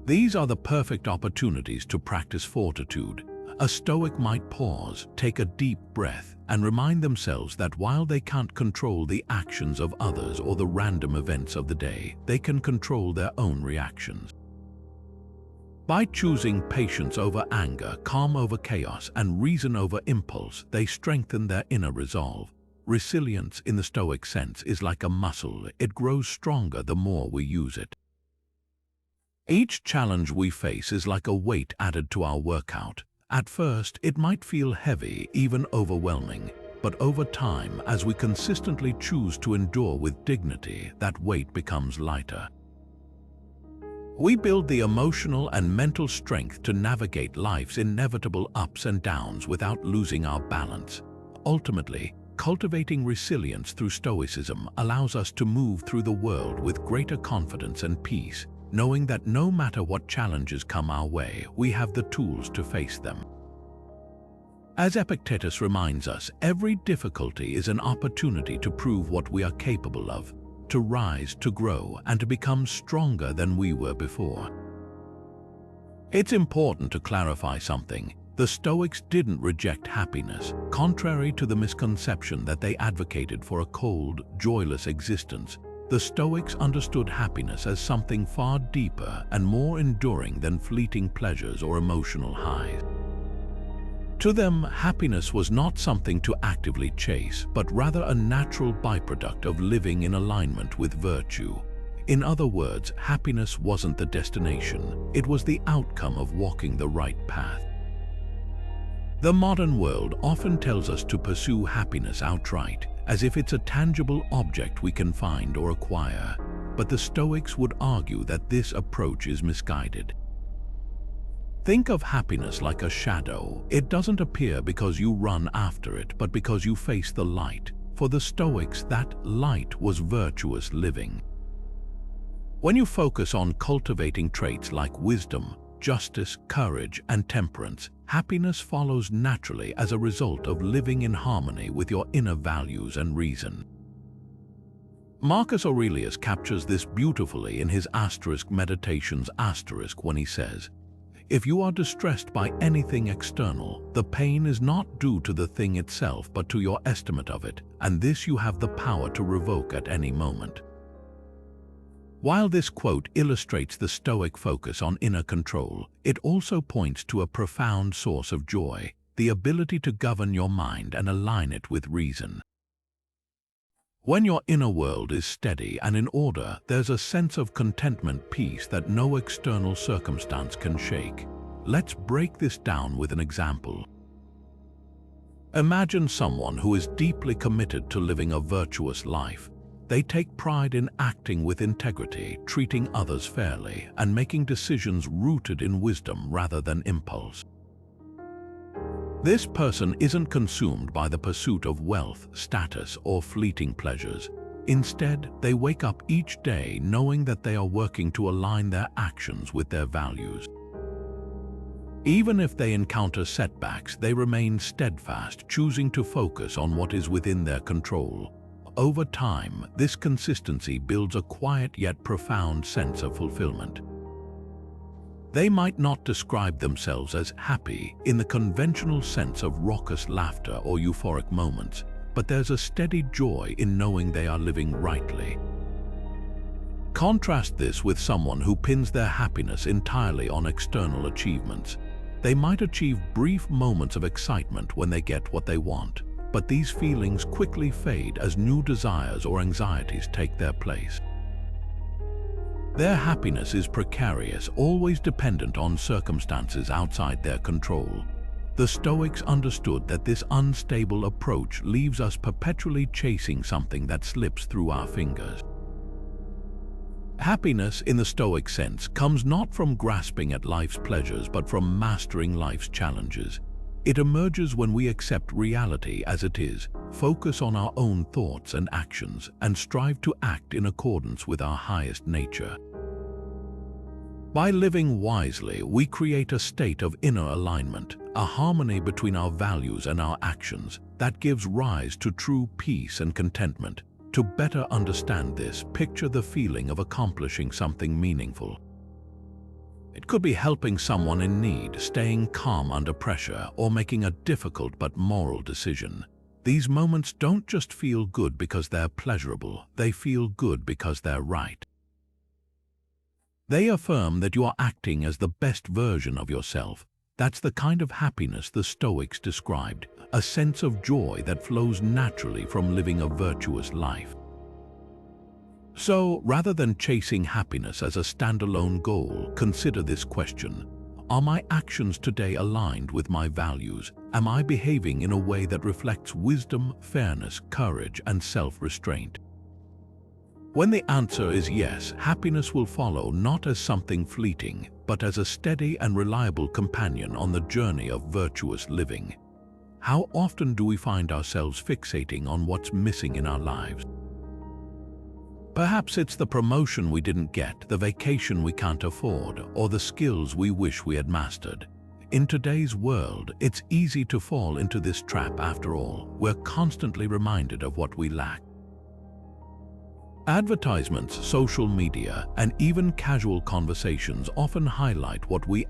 These are the perfect opportunities to practice fortitude. A Stoic might pause, take a deep breath, and remind themselves that while they can't control the actions of others or the random events of the day, they can control their own reactions. By choosing patience over anger, calm over chaos, and reason over impulse, they strengthen their inner resolve. Resilience in the Stoic sense is like a muscle. It grows stronger the more we use it. Each challenge we face is like a weight added to our workout. At first, it might feel heavy, even overwhelming, but over time, as we consistently choose to endure with dignity, that weight becomes lighter. We build the emotional and mental strength to navigate life's inevitable ups and downs without losing our balance. Ultimately, cultivating resilience through Stoicism allows us to move through the world with greater confidence and peace, knowing that no matter what challenges come our way, we have the tools to face them. As Epictetus reminds us, every difficulty is an opportunity to prove what we are capable of, to rise, to grow, and to become stronger than we were before. It's important to clarify something. The Stoics didn't reject happiness, contrary to the misconception that they advocated for a cold, joyless existence. The Stoics understood happiness as something far deeper and more enduring than fleeting pleasures or emotional highs. To them, happiness was not something to actively chase, but rather a natural byproduct of living in alignment with virtue. In other words, happiness wasn't the destination, it was the outcome of walking the right path. The modern world often tells us to pursue happiness outright, as if it's a tangible object we can find or acquire. But the Stoics would argue that this approach is misguided. Think of happiness like a shadow. It doesn't appear because you run after it, but because you face the light. For the Stoics, that light was virtuous living. When you focus on cultivating traits like wisdom, justice, courage, and temperance, happiness follows naturally as a result of living in harmony with your inner values and reason. Marcus Aurelius captures this beautifully in his *Meditations* when he says, If you are distressed by anything external, the pain is not due to the thing itself but to your estimate of it, and this you have the power to revoke at any moment. While this quote illustrates the Stoic focus on inner control, it also points to a profound source of joy, the ability to govern your mind and align it with reason. When your inner world is steady and in order, there's a sense of contentment, peace that no external circumstance can shake. Let's break this down with an example. Imagine someone who is deeply committed to living a virtuous life. They take pride in acting with integrity, treating others fairly, and making decisions rooted in wisdom rather than impulse. This person isn't consumed by the pursuit of wealth, status, or fleeting pleasures. Instead, they wake up each day knowing that they are working to align their actions with their values. Even if they encounter setbacks, they remain steadfast, choosing to focus on what is within their control. Over time, this consistency builds a quiet yet profound sense of fulfillment. They might not describe themselves as happy in the conventional sense of raucous laughter or euphoric moments, but there's a steady joy in knowing they are living rightly. Contrast this with someone who pins their happiness entirely on external achievements. They might achieve brief moments of excitement when they get what they want, but these feelings quickly fade as new desires or anxieties take their place. Their happiness is precarious, always dependent on circumstances outside their control. The Stoics understood that this unstable approach leaves us perpetually chasing something that slips through our fingers. Happiness, in the Stoic sense, comes not from grasping at life's pleasures but from mastering life's challenges. It emerges when we accept reality as it is, focus on our own thoughts and actions, and strive to act in accordance with our highest nature. By living wisely, we create a state of inner alignment, a harmony between our values and our actions that gives rise to true peace and contentment. To better understand this, picture the feeling of accomplishing something meaningful. It could be helping someone in need, staying calm under pressure, or making a difficult but moral decision. These moments don't just feel good because they're pleasurable, they feel good because they're right. They affirm that you are acting as the best version of yourself. That's the kind of happiness the Stoics described, a sense of joy that flows naturally from living a virtuous life. So, rather than chasing happiness as a standalone goal, consider this question. Are my actions today aligned with my values? Am I behaving in a way that reflects wisdom, fairness, courage, and self-restraint? When the answer is yes, happiness will follow not as something fleeting, but as a steady and reliable companion on the journey of virtuous living. How often do we find ourselves fixating on what's missing in our lives? Perhaps it's the promotion we didn't get, the vacation we can't afford, or the skills we wish we had mastered. In today's world, it's easy to fall into this trap after all. We're constantly reminded of what we lack. Advertisements, social media, and even casual conversations often highlight what we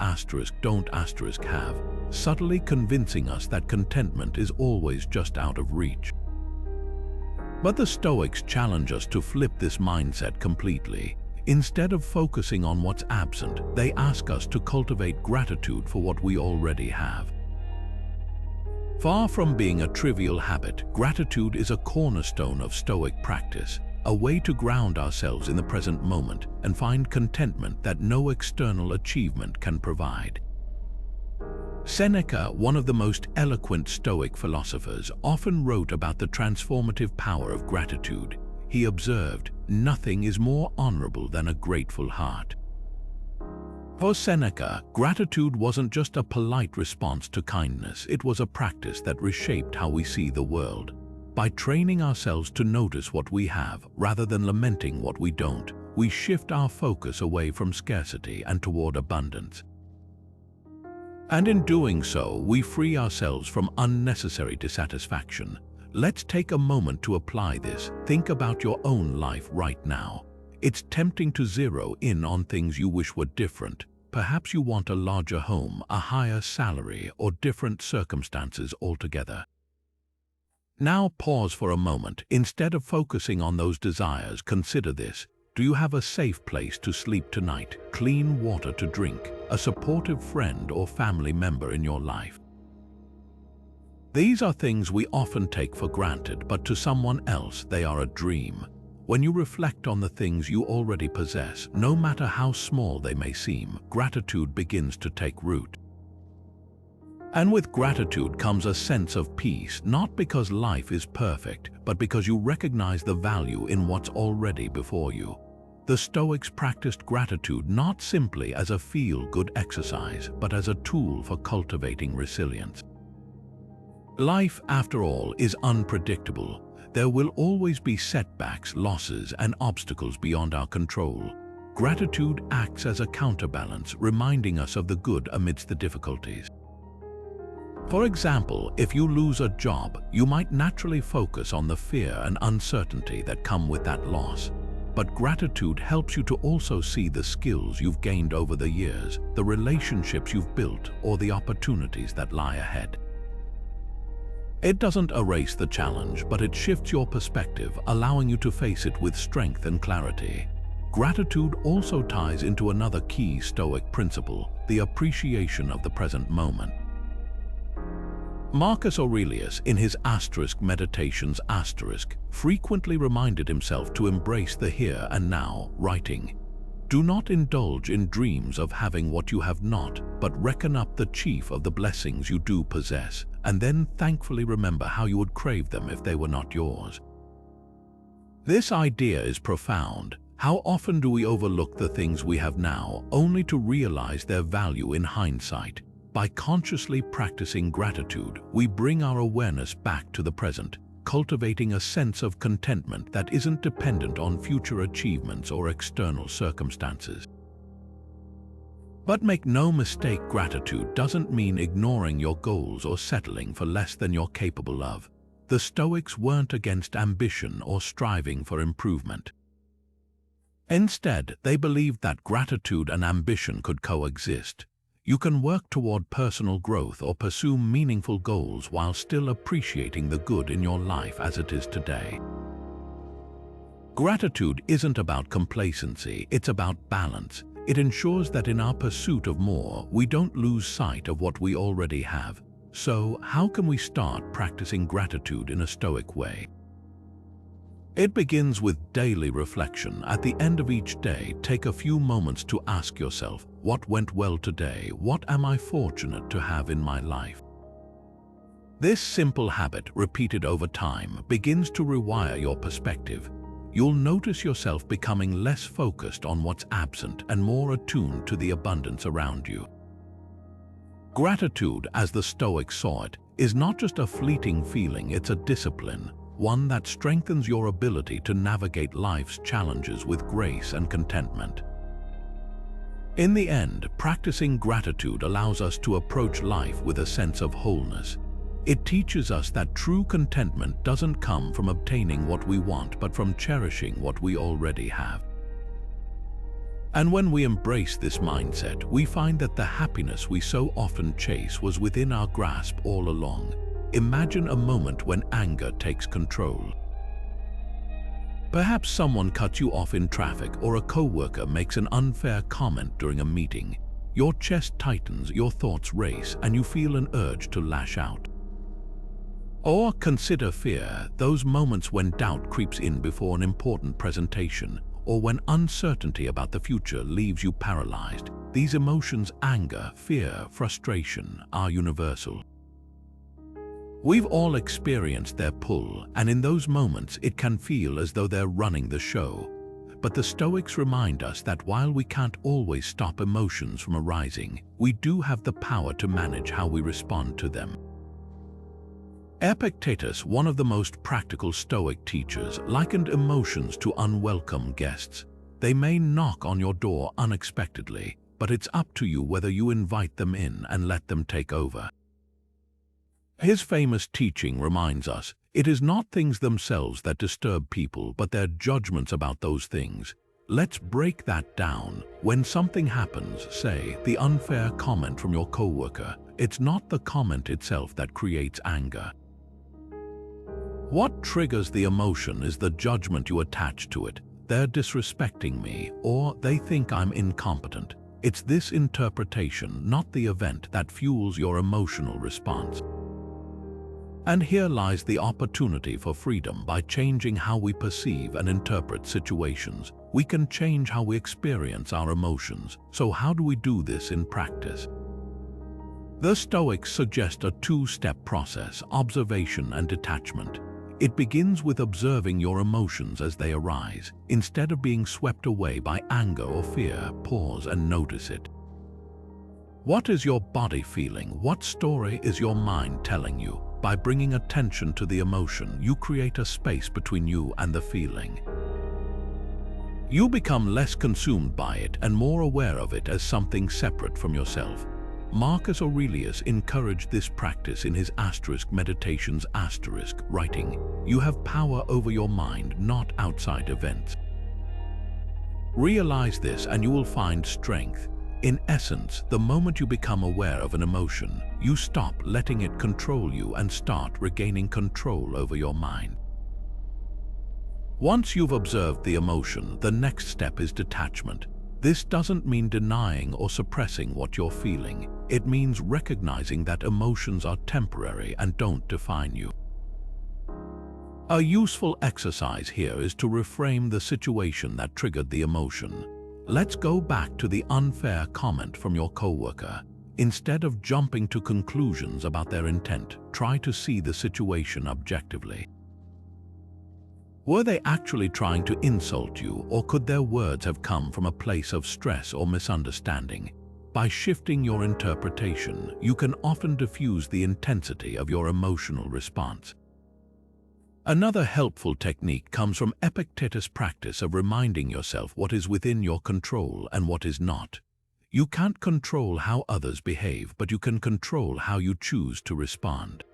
don't have, subtly convincing us that contentment is always just out of reach. But the Stoics challenge us to flip this mindset completely. Instead of focusing on what's absent, they ask us to cultivate gratitude for what we already have. Far from being a trivial habit, gratitude is a cornerstone of Stoic practice, a way to ground ourselves in the present moment and find contentment that no external achievement can provide. Seneca, one of the most eloquent Stoic philosophers, often wrote about the transformative power of gratitude. He observed, "Nothing is more honorable than a grateful heart." For Seneca, gratitude wasn't just a polite response to kindness, it was a practice that reshaped how we see the world. By training ourselves to notice what we have, rather than lamenting what we don't, we shift our focus away from scarcity and toward abundance. And in doing so, we free ourselves from unnecessary dissatisfaction. Let's take a moment to apply this. Think about your own life right now. It's tempting to zero in on things you wish were different. Perhaps you want a larger home, a higher salary, or different circumstances altogether. Now pause for a moment. Instead of focusing on those desires, consider this. Do you have a safe place to sleep tonight, clean water to drink, a supportive friend or family member in your life? These are things we often take for granted, but to someone else they are a dream. When you reflect on the things you already possess, no matter how small they may seem, gratitude begins to take root. And with gratitude comes a sense of peace, not because life is perfect, but because you recognize the value in what's already before you. The Stoics practiced gratitude not simply as a feel-good exercise, but as a tool for cultivating resilience. Life, after all, is unpredictable. There will always be setbacks, losses, and obstacles beyond our control. Gratitude acts as a counterbalance, reminding us of the good amidst the difficulties. For example, if you lose a job, you might naturally focus on the fear and uncertainty that come with that loss. But gratitude helps you to also see the skills you've gained over the years, the relationships you've built, or the opportunities that lie ahead. It doesn't erase the challenge, but it shifts your perspective, allowing you to face it with strength and clarity. Gratitude also ties into another key Stoic principle, the appreciation of the present moment. Marcus Aurelius, in his Meditations frequently reminded himself to embrace the here and now, writing, "Do not indulge in dreams of having what you have not, but reckon up the chief of the blessings you do possess, and then thankfully remember how you would crave them if they were not yours." This idea is profound. How often do we overlook the things we have now, only to realize their value in hindsight? By consciously practicing gratitude, we bring our awareness back to the present, cultivating a sense of contentment that isn't dependent on future achievements or external circumstances. But make no mistake, gratitude doesn't mean ignoring your goals or settling for less than you're capable of. The Stoics weren't against ambition or striving for improvement. Instead, they believed that gratitude and ambition could coexist. You can work toward personal growth or pursue meaningful goals while still appreciating the good in your life as it is today. Gratitude isn't about complacency, it's about balance. It ensures that in our pursuit of more, we don't lose sight of what we already have. So, how can we start practicing gratitude in a Stoic way? It begins with daily reflection. At the end of each day, take a few moments to ask yourself, what went well today? What am I fortunate to have in my life? This simple habit, repeated over time, begins to rewire your perspective. You'll notice yourself becoming less focused on what's absent and more attuned to the abundance around you. Gratitude, as the Stoics saw it, is not just a fleeting feeling, it's a discipline, one that strengthens your ability to navigate life's challenges with grace and contentment. In the end, practicing gratitude allows us to approach life with a sense of wholeness. It teaches us that true contentment doesn't come from obtaining what we want, but from cherishing what we already have. And when we embrace this mindset, we find that the happiness we so often chase was within our grasp all along. Imagine a moment when anger takes control. Perhaps someone cuts you off in traffic, or a coworker makes an unfair comment during a meeting. Your chest tightens, your thoughts race, and you feel an urge to lash out. Or consider fear, those moments when doubt creeps in before an important presentation, or when uncertainty about the future leaves you paralyzed. These emotions, anger, fear, frustration, are universal. We've all experienced their pull, and in those moments it can feel as though they're running the show. But the Stoics remind us that while we can't always stop emotions from arising, we do have the power to manage how we respond to them. Epictetus, one of the most practical Stoic teachers, likened emotions to unwelcome guests. They may knock on your door unexpectedly, but it's up to you whether you invite them in and let them take over. His famous teaching reminds us, it is not things themselves that disturb people, but their judgments about those things. Let's break that down. When something happens, say, the unfair comment from your coworker, it's not the comment itself that creates anger. What triggers the emotion is the judgment you attach to it. They're disrespecting me, or they think I'm incompetent. It's this interpretation, not the event, that fuels your emotional response. And here lies the opportunity for freedom. By changing how we perceive and interpret situations, we can change how we experience our emotions. So how do we do this in practice? The Stoics suggest a two-step process: observation and detachment. It begins with observing your emotions as they arise. Instead of being swept away by anger or fear, pause and notice it. What is your body feeling? What story is your mind telling you? By bringing attention to the emotion, you create a space between you and the feeling. You become less consumed by it and more aware of it as something separate from yourself. Marcus Aurelius encouraged this practice in his Meditations, writing, "You have power over your mind, not outside events." Realize this and you will find strength. In essence, the moment you become aware of an emotion, you stop letting it control you and start regaining control over your mind. Once you've observed the emotion, the next step is detachment. This doesn't mean denying or suppressing what you're feeling. It means recognizing that emotions are temporary and don't define you. A useful exercise here is to reframe the situation that triggered the emotion. Let's go back to the unfair comment from your coworker. Instead of jumping to conclusions about their intent, try to see the situation objectively. Were they actually trying to insult you, or could their words have come from a place of stress or misunderstanding? By shifting your interpretation, you can often diffuse the intensity of your emotional response. Another helpful technique comes from Epictetus' practice of reminding yourself what is within your control and what is not. You can't control how others behave, but you can control how you choose to respond.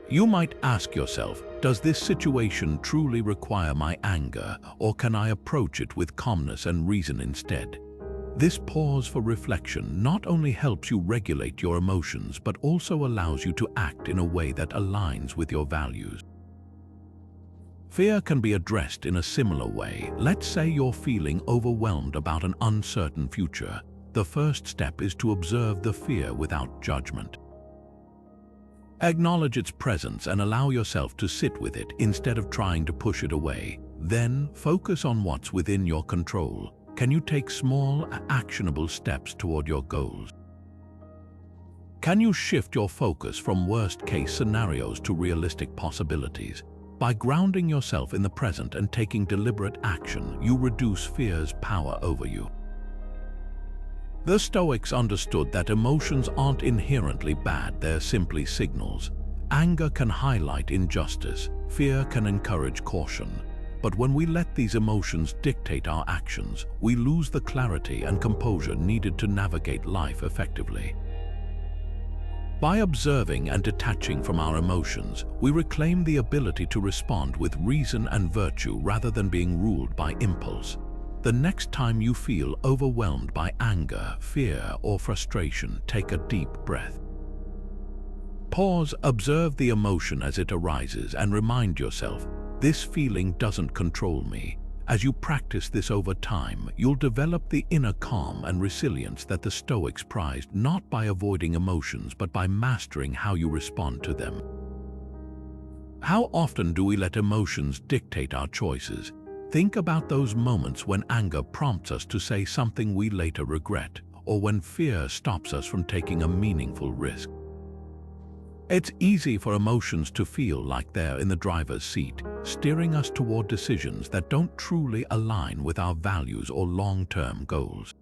You might ask yourself, does this situation truly require my anger, or can I approach it with calmness and reason instead? This pause for reflection not only helps you regulate your emotions, but also allows you to act in a way that aligns with your values. Fear can be addressed in a similar way. Let's say you're feeling overwhelmed about an uncertain future. The first step is to observe the fear without judgment. Acknowledge its presence and allow yourself to sit with it instead of trying to push it away. Then focus on what's within your control. Can you take small, actionable steps toward your goals? Can you shift your focus from worst-case scenarios to realistic possibilities? By grounding yourself in the present and taking deliberate action, you reduce fear's power over you. The Stoics understood that emotions aren't inherently bad, they're simply signals. Anger can highlight injustice, fear can encourage caution. But when we let these emotions dictate our actions, we lose the clarity and composure needed to navigate life effectively. By observing and detaching from our emotions, we reclaim the ability to respond with reason and virtue rather than being ruled by impulse. The next time you feel overwhelmed by anger, fear, or frustration, take a deep breath. Pause, observe the emotion as it arises, and remind yourself, this feeling doesn't control me. As you practice this over time, you'll develop the inner calm and resilience that the Stoics prized, not by avoiding emotions, but by mastering how you respond to them. How often do we let emotions dictate our choices? Think about those moments when anger prompts us to say something we later regret, or when fear stops us from taking a meaningful risk. It's easy for emotions to feel like they're in the driver's seat, steering us toward decisions that don't truly align with our values or long-term goals.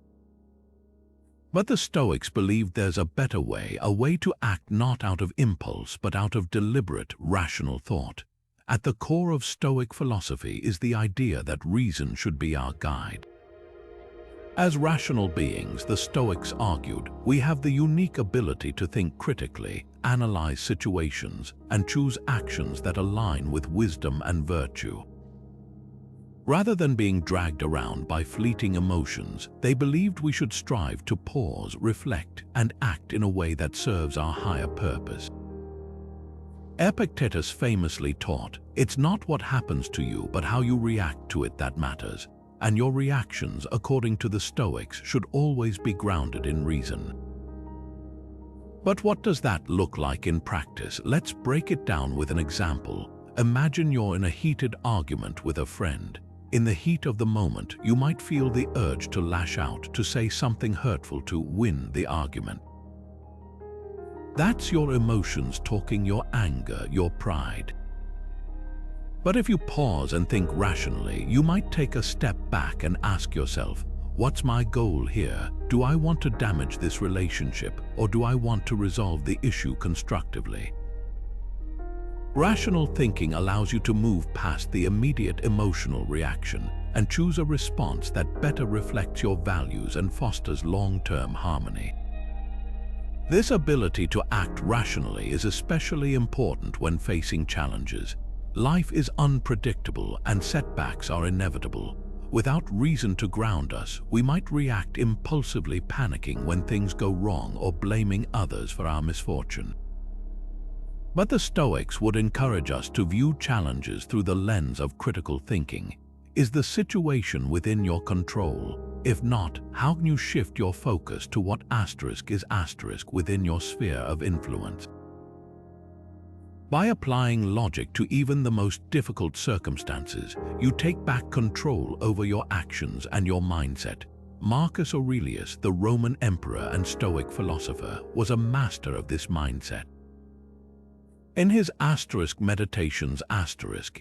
But the Stoics believed there's a better way, a way to act not out of impulse but out of deliberate, rational thought. At the core of Stoic philosophy is the idea that reason should be our guide. As rational beings, the Stoics argued, we have the unique ability to think critically, analyze situations, and choose actions that align with wisdom and virtue. Rather than being dragged around by fleeting emotions, they believed we should strive to pause, reflect, and act in a way that serves our higher purpose. Epictetus famously taught, "It's not what happens to you, but how you react to it that matters," and your reactions, according to the Stoics, should always be grounded in reason. But what does that look like in practice? Let's break it down with an example. Imagine you're in a heated argument with a friend. In the heat of the moment, you might feel the urge to lash out, to say something hurtful to win the argument. That's your emotions talking, your anger, your pride. But if you pause and think rationally, you might take a step back and ask yourself, what's my goal here? Do I want to damage this relationship, or do I want to resolve the issue constructively? Rational thinking allows you to move past the immediate emotional reaction and choose a response that better reflects your values and fosters long-term harmony. This ability to act rationally is especially important when facing challenges. Life is unpredictable and setbacks are inevitable. Without reason to ground us, we might react impulsively, panicking when things go wrong or blaming others for our misfortune. But the Stoics would encourage us to view challenges through the lens of critical thinking. Is the situation within your control? If not, how can you shift your focus to what is within your sphere of influence? By applying logic to even the most difficult circumstances, you take back control over your actions and your mindset. Marcus Aurelius, the Roman emperor and Stoic philosopher, was a master of this mindset. In his Meditations,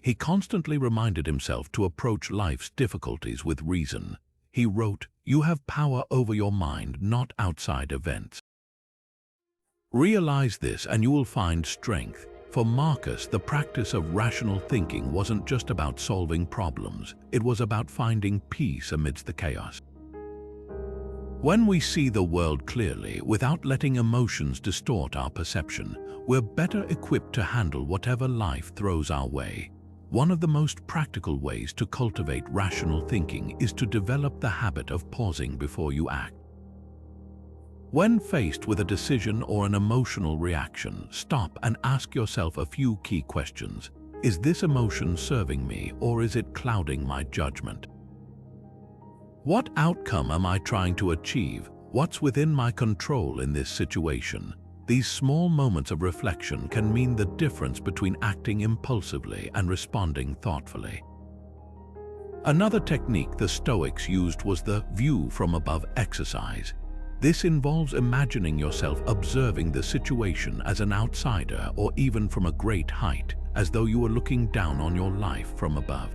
he constantly reminded himself to approach life's difficulties with reason. He wrote, "You have power over your mind, not outside events. Realize this and you will find strength." For Marcus, the practice of rational thinking wasn't just about solving problems, it was about finding peace amidst the chaos. When we see the world clearly, without letting emotions distort our perception, we're better equipped to handle whatever life throws our way. One of the most practical ways to cultivate rational thinking is to develop the habit of pausing before you act. When faced with a decision or an emotional reaction, stop and ask yourself a few key questions. Is this emotion serving me, or is it clouding my judgment? What outcome am I trying to achieve? What's within my control in this situation? These small moments of reflection can mean the difference between acting impulsively and responding thoughtfully. Another technique the Stoics used was the view from above exercise. This involves imagining yourself observing the situation as an outsider or even from a great height, as though you were looking down on your life from above.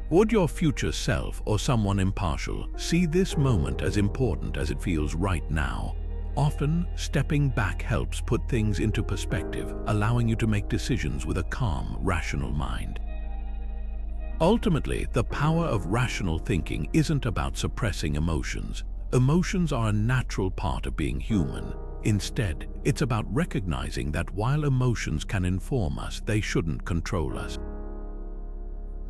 Would your future self or someone impartial see this moment as important as it feels right now? Often, stepping back helps put things into perspective, allowing you to make decisions with a calm, rational mind. Ultimately, the power of rational thinking isn't about suppressing emotions. Emotions are a natural part of being human. Instead, it's about recognizing that while emotions can inform us, they shouldn't control us.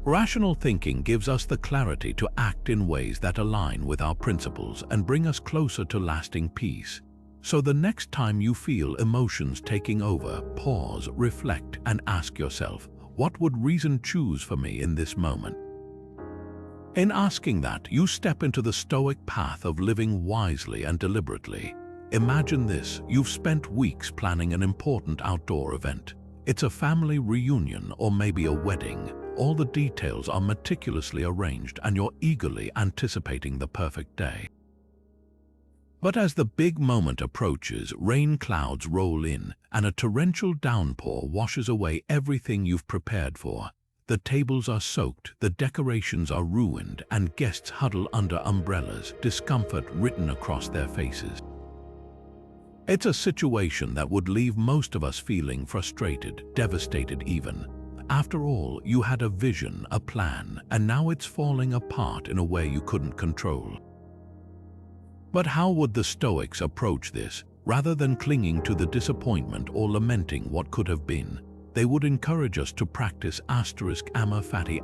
Rational thinking gives us the clarity to act in ways that align with our principles and bring us closer to lasting peace. So the next time you feel emotions taking over, pause, reflect, and ask yourself, what would reason choose for me in this moment? In asking that, you step into the Stoic path of living wisely and deliberately. Imagine this: you've spent weeks planning an important outdoor event. It's a family reunion or maybe a wedding. All the details are meticulously arranged and you're eagerly anticipating the perfect day. But as the big moment approaches, rain clouds roll in and a torrential downpour washes away everything you've prepared for. The tables are soaked, the decorations are ruined, and guests huddle under umbrellas, discomfort written across their faces. It's a situation that would leave most of us feeling frustrated, devastated even. After all, you had a vision, a plan, and now it's falling apart in a way you couldn't control. But how would the Stoics approach this? Rather than clinging to the disappointment or lamenting what could have been, they would encourage us to practice *amor fati*,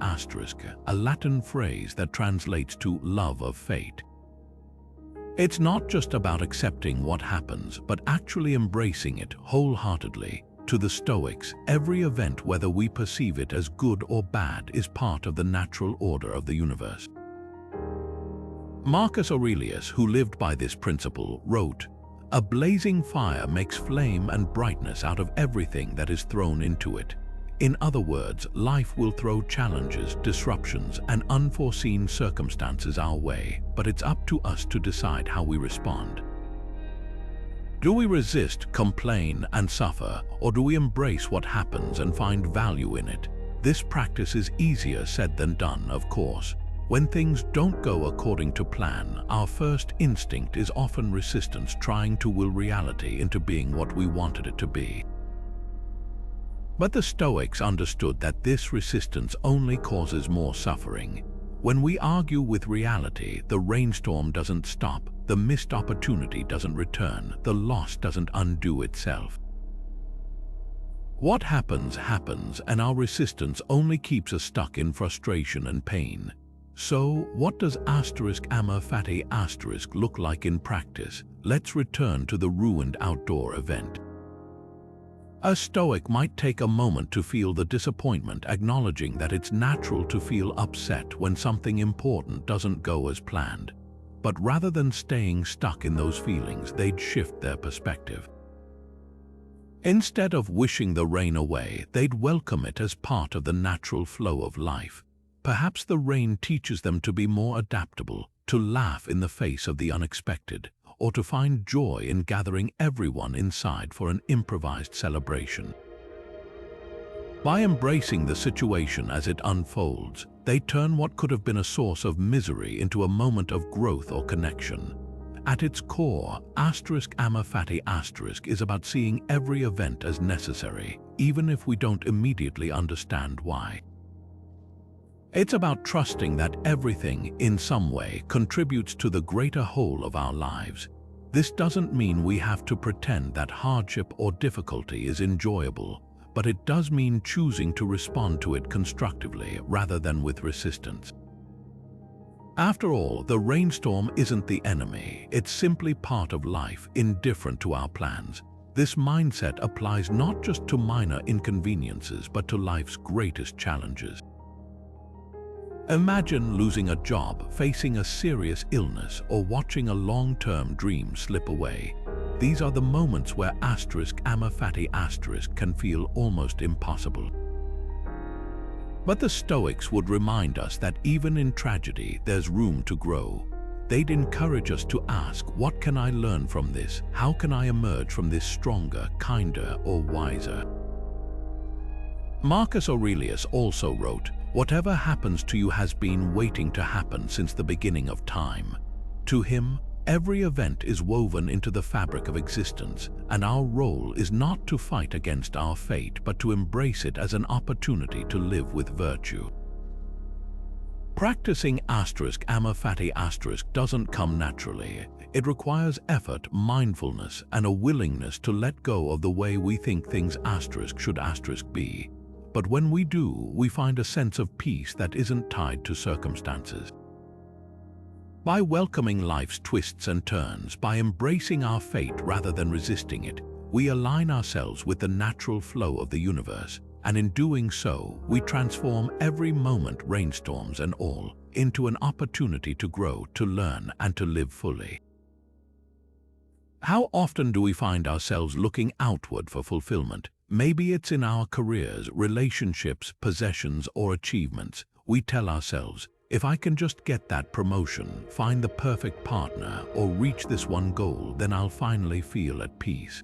a Latin phrase that translates to love of fate. It's not just about accepting what happens, but actually embracing it wholeheartedly. To the Stoics, every event, whether we perceive it as good or bad, is part of the natural order of the universe. Marcus Aurelius, who lived by this principle, wrote, "A blazing fire makes flame and brightness out of everything that is thrown into it." In other words, life will throw challenges, disruptions, and unforeseen circumstances our way, but it's up to us to decide how we respond. Do we resist, complain, and suffer, or do we embrace what happens and find value in it? This practice is easier said than done, of course. When things don't go according to plan, our first instinct is often resistance, trying to will reality into being what we wanted it to be. But the Stoics understood that this resistance only causes more suffering. When we argue with reality, the rainstorm doesn't stop, the missed opportunity doesn't return, the loss doesn't undo itself. What happens, happens, and our resistance only keeps us stuck in frustration and pain. So, what does *amor fati* look like in practice? Let's return to the ruined outdoor event. A Stoic might take a moment to feel the disappointment, acknowledging that it's natural to feel upset when something important doesn't go as planned. But rather than staying stuck in those feelings, they'd shift their perspective. Instead of wishing the rain away, they'd welcome it as part of the natural flow of life. Perhaps the rain teaches them to be more adaptable, to laugh in the face of the unexpected, or to find joy in gathering everyone inside for an improvised celebration. By embracing the situation as it unfolds, they turn what could have been a source of misery into a moment of growth or connection. At its core, *amor fati* is about seeing every event as necessary, even if we don't immediately understand why. It's about trusting that everything, in some way, contributes to the greater whole of our lives. This doesn't mean we have to pretend that hardship or difficulty is enjoyable, but it does mean choosing to respond to it constructively rather than with resistance. After all, the rainstorm isn't the enemy, it's simply part of life, indifferent to our plans. This mindset applies not just to minor inconveniences, but to life's greatest challenges. Imagine losing a job, facing a serious illness, or watching a long-term dream slip away. These are the moments where *amor fati* can feel almost impossible. But the Stoics would remind us that even in tragedy, there's room to grow. They'd encourage us to ask, what can I learn from this? How can I emerge from this stronger, kinder, or wiser? Marcus Aurelius also wrote, "Whatever happens to you has been waiting to happen since the beginning of time." To him, every event is woven into the fabric of existence, and our role is not to fight against our fate, but to embrace it as an opportunity to live with virtue. Practicing *amor fati* doesn't come naturally. It requires effort, mindfulness, and a willingness to let go of the way we think things should be. But when we do, we find a sense of peace that isn't tied to circumstances. By welcoming life's twists and turns, by embracing our fate rather than resisting it, we align ourselves with the natural flow of the universe, and in doing so, we transform every moment, rainstorms and all, into an opportunity to grow, to learn, and to live fully. How often do we find ourselves looking outward for fulfillment? Maybe it's in our careers, relationships, possessions, or achievements. We tell ourselves, if I can just get that promotion, find the perfect partner, or reach this one goal, then I'll finally feel at peace.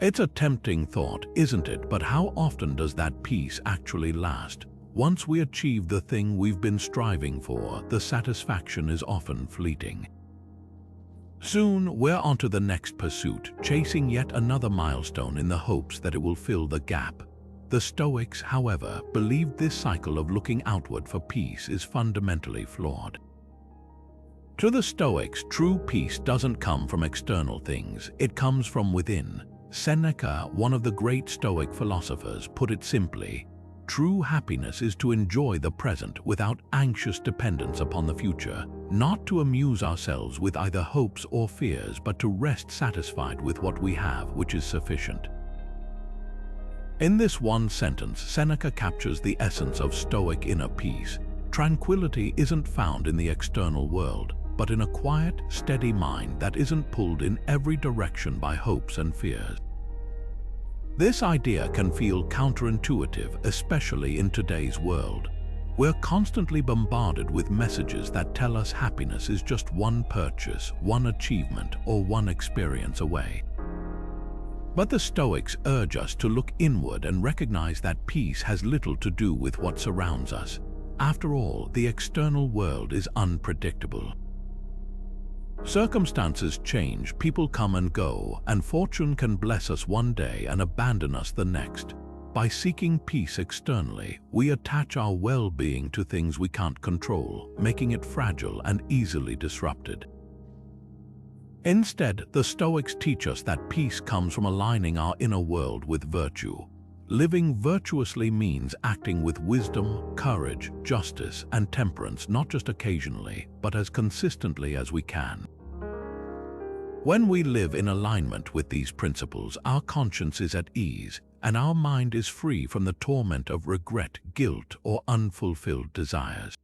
It's a tempting thought, isn't it? But how often does that peace actually last? Once we achieve the thing we've been striving for, the satisfaction is often fleeting. Soon, we're onto the next pursuit, chasing yet another milestone in the hopes that it will fill the gap. The Stoics, however, believed this cycle of looking outward for peace is fundamentally flawed. To the Stoics, true peace doesn't come from external things, it comes from within. Seneca, one of the great Stoic philosophers, put it simply: true happiness is to enjoy the present without anxious dependence upon the future, not to amuse ourselves with either hopes or fears, but to rest satisfied with what we have, which is sufficient. In this one sentence, Seneca captures the essence of Stoic inner peace. Tranquility isn't found in the external world, but in a quiet, steady mind that isn't pulled in every direction by hopes and fears. This idea can feel counterintuitive, especially in today's world. We're constantly bombarded with messages that tell us happiness is just one purchase, one achievement, or one experience away. But the Stoics urge us to look inward and recognize that peace has little to do with what surrounds us. After all, the external world is unpredictable. Circumstances change, people come and go, and fortune can bless us one day and abandon us the next. By seeking peace externally, we attach our well-being to things we can't control, making it fragile and easily disrupted. Instead, the Stoics teach us that peace comes from aligning our inner world with virtue. Living virtuously means acting with wisdom, courage, justice, and temperance, not just occasionally, but as consistently as we can. When we live in alignment with these principles, our conscience is at ease, and our mind is free from the torment of regret, guilt, or unfulfilled desires.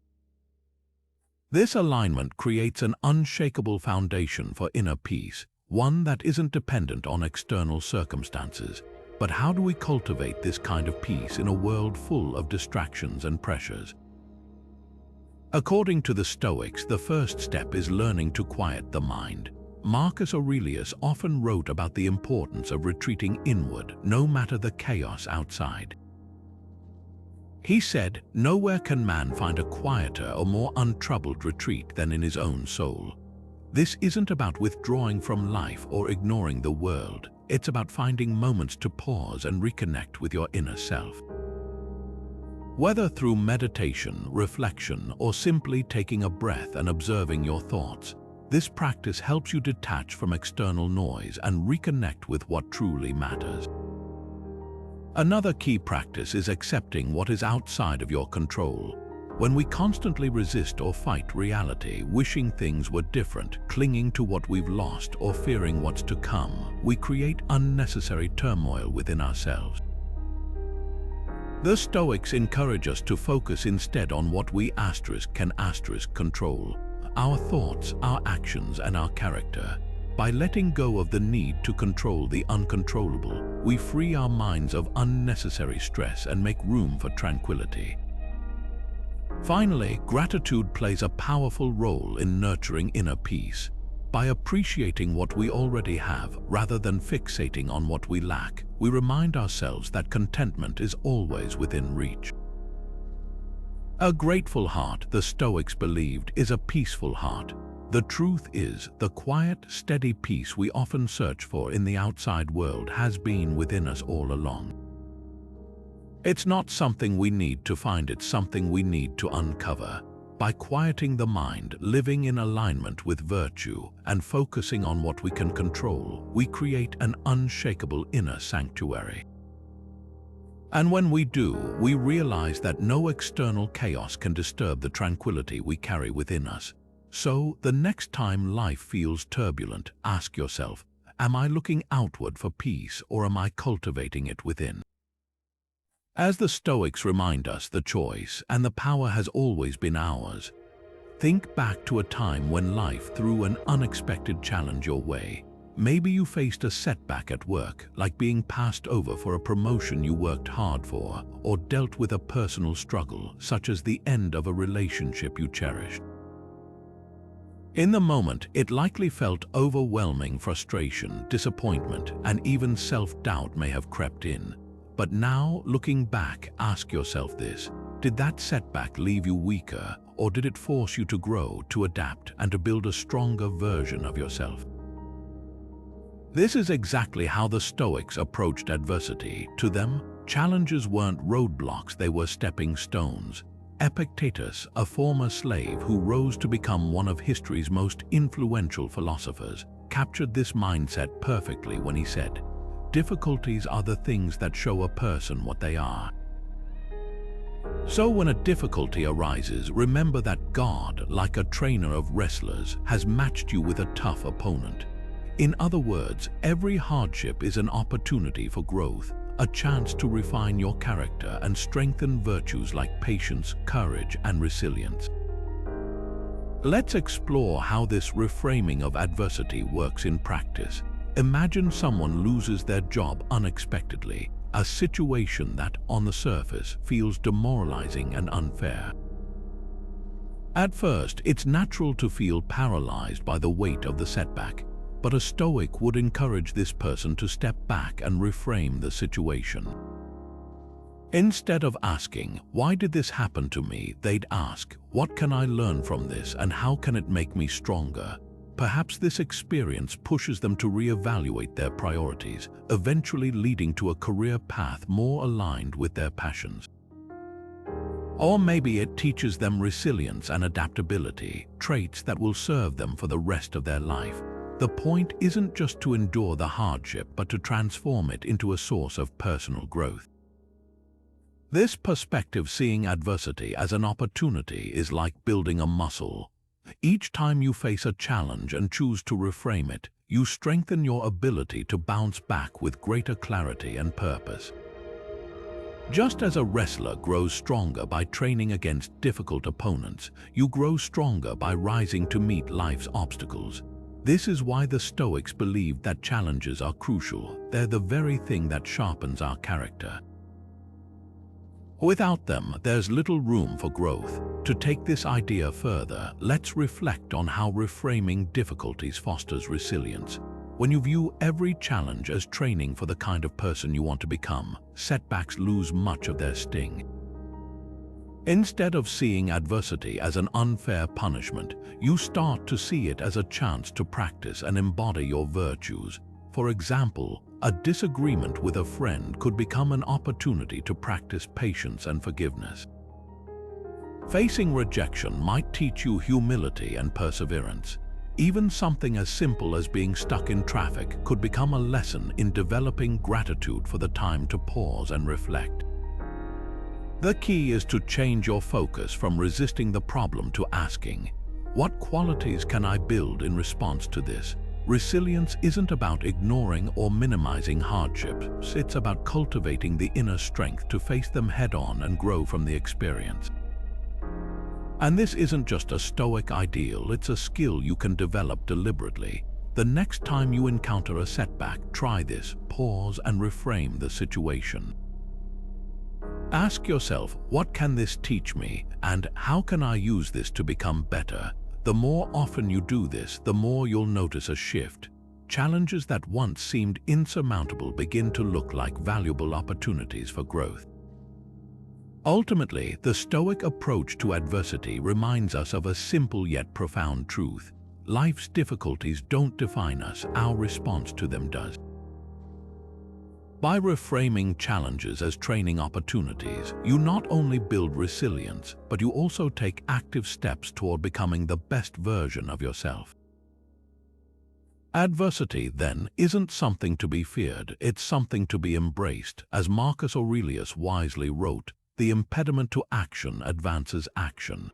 This alignment creates an unshakable foundation for inner peace, one that isn't dependent on external circumstances. But how do we cultivate this kind of peace in a world full of distractions and pressures? According to the Stoics, the first step is learning to quiet the mind. Marcus Aurelius often wrote about the importance of retreating inward, no matter the chaos outside. He said, "Nowhere can man find a quieter or more untroubled retreat than in his own soul." This isn't about withdrawing from life or ignoring the world. It's about finding moments to pause and reconnect with your inner self. Whether through meditation, reflection, or simply taking a breath and observing your thoughts, this practice helps you detach from external noise and reconnect with what truly matters. Another key practice is accepting what is outside of your control. When we constantly resist or fight reality, wishing things were different, clinging to what we've lost, or fearing what's to come, we create unnecessary turmoil within ourselves. The Stoics encourage us to focus instead on what we can control: our thoughts, our actions, and our character. By letting go of the need to control the uncontrollable, we free our minds of unnecessary stress and make room for tranquility. Finally, gratitude plays a powerful role in nurturing inner peace. By appreciating what we already have, rather than fixating on what we lack, we remind ourselves that contentment is always within reach. A grateful heart, the Stoics believed, is a peaceful heart. The truth is, the quiet, steady peace we often search for in the outside world has been within us all along. It's not something we need to find, it's something we need to uncover. By quieting the mind, living in alignment with virtue, and focusing on what we can control, we create an unshakable inner sanctuary. And when we do, we realize that no external chaos can disturb the tranquility we carry within us. So, the next time life feels turbulent, ask yourself, am I looking outward for peace, or am I cultivating it within? As the Stoics remind us, the choice and the power has always been ours. Think back to a time when life threw an unexpected challenge your way. Maybe you faced a setback at work, like being passed over for a promotion you worked hard for, or dealt with a personal struggle, such as the end of a relationship you cherished. In the moment, it likely felt overwhelming. Frustration, disappointment, and even self-doubt may have crept in. But now, looking back, ask yourself this: did that setback leave you weaker, or did it force you to grow, to adapt, and to build a stronger version of yourself? This is exactly how the Stoics approached adversity. To them, challenges weren't roadblocks, they were stepping stones. Epictetus, a former slave who rose to become one of history's most influential philosophers, captured this mindset perfectly when he said, difficulties are the things that show a person what they are. So when a difficulty arises, remember that God, like a trainer of wrestlers, has matched you with a tough opponent. In other words, every hardship is an opportunity for growth, a chance to refine your character and strengthen virtues like patience, courage, and resilience. Let's explore how this reframing of adversity works in practice. Imagine someone loses their job unexpectedly, a situation that, on the surface, feels demoralizing and unfair. At first, it's natural to feel paralyzed by the weight of the setback, but a Stoic would encourage this person to step back and reframe the situation. Instead of asking, "Why did this happen to me?" they'd ask, "What can I learn from this and how can it make me stronger?" Perhaps this experience pushes them to reevaluate their priorities, eventually leading to a career path more aligned with their passions. Or maybe it teaches them resilience and adaptability, traits that will serve them for the rest of their life. The point isn't just to endure the hardship, but to transform it into a source of personal growth. This perspective, seeing adversity as an opportunity, is like building a muscle. Each time you face a challenge and choose to reframe it, you strengthen your ability to bounce back with greater clarity and purpose. Just as a wrestler grows stronger by training against difficult opponents, you grow stronger by rising to meet life's obstacles. This is why the Stoics believed that challenges are crucial. They're the very thing that sharpens our character. Without them, there's little room for growth. To take this idea further, let's reflect on how reframing difficulties fosters resilience. When you view every challenge as training for the kind of person you want to become, setbacks lose much of their sting. Instead of seeing adversity as an unfair punishment, you start to see it as a chance to practice and embody your virtues. For example, a disagreement with a friend could become an opportunity to practice patience and forgiveness. Facing rejection might teach you humility and perseverance. Even something as simple as being stuck in traffic could become a lesson in developing gratitude for the time to pause and reflect. The key is to change your focus from resisting the problem to asking, "What qualities can I build in response to this?" Resilience isn't about ignoring or minimizing hardships. It's about cultivating the inner strength to face them head-on and grow from the experience. And this isn't just a Stoic ideal, it's a skill you can develop deliberately. The next time you encounter a setback, try this: pause and reframe the situation. Ask yourself, what can this teach me, and how can I use this to become better? The more often you do this, the more you'll notice a shift. Challenges that once seemed insurmountable begin to look like valuable opportunities for growth. Ultimately, the Stoic approach to adversity reminds us of a simple yet profound truth. Life's difficulties don't define us, our response to them does. By reframing challenges as training opportunities, you not only build resilience, but you also take active steps toward becoming the best version of yourself. Adversity, then, isn't something to be feared, it's something to be embraced. As Marcus Aurelius wisely wrote, "The impediment to action advances action."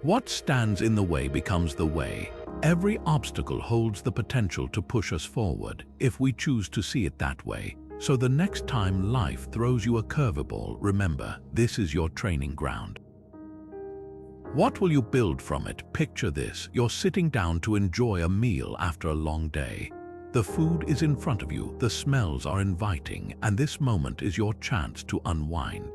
What stands in the way becomes the way. Every obstacle holds the potential to push us forward, if we choose to see it that way. So the next time life throws you a curveball, remember, this is your training ground. What will you build from it? Picture this: you're sitting down to enjoy a meal after a long day. The food is in front of you, the smells are inviting, and this moment is your chance to unwind.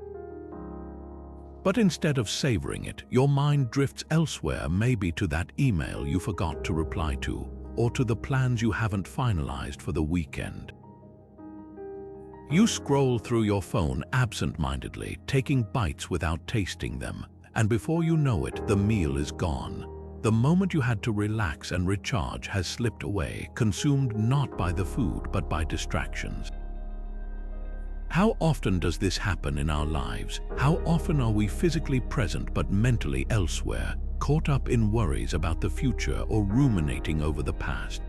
But instead of savoring it, your mind drifts elsewhere, maybe to that email you forgot to reply to, or to the plans you haven't finalized for the weekend. You scroll through your phone absent-mindedly, taking bites without tasting them, and before you know it, the meal is gone. The moment you had to relax and recharge has slipped away, consumed not by the food but by distractions. How often does this happen in our lives? How often are we physically present but mentally elsewhere, caught up in worries about the future or ruminating over the past?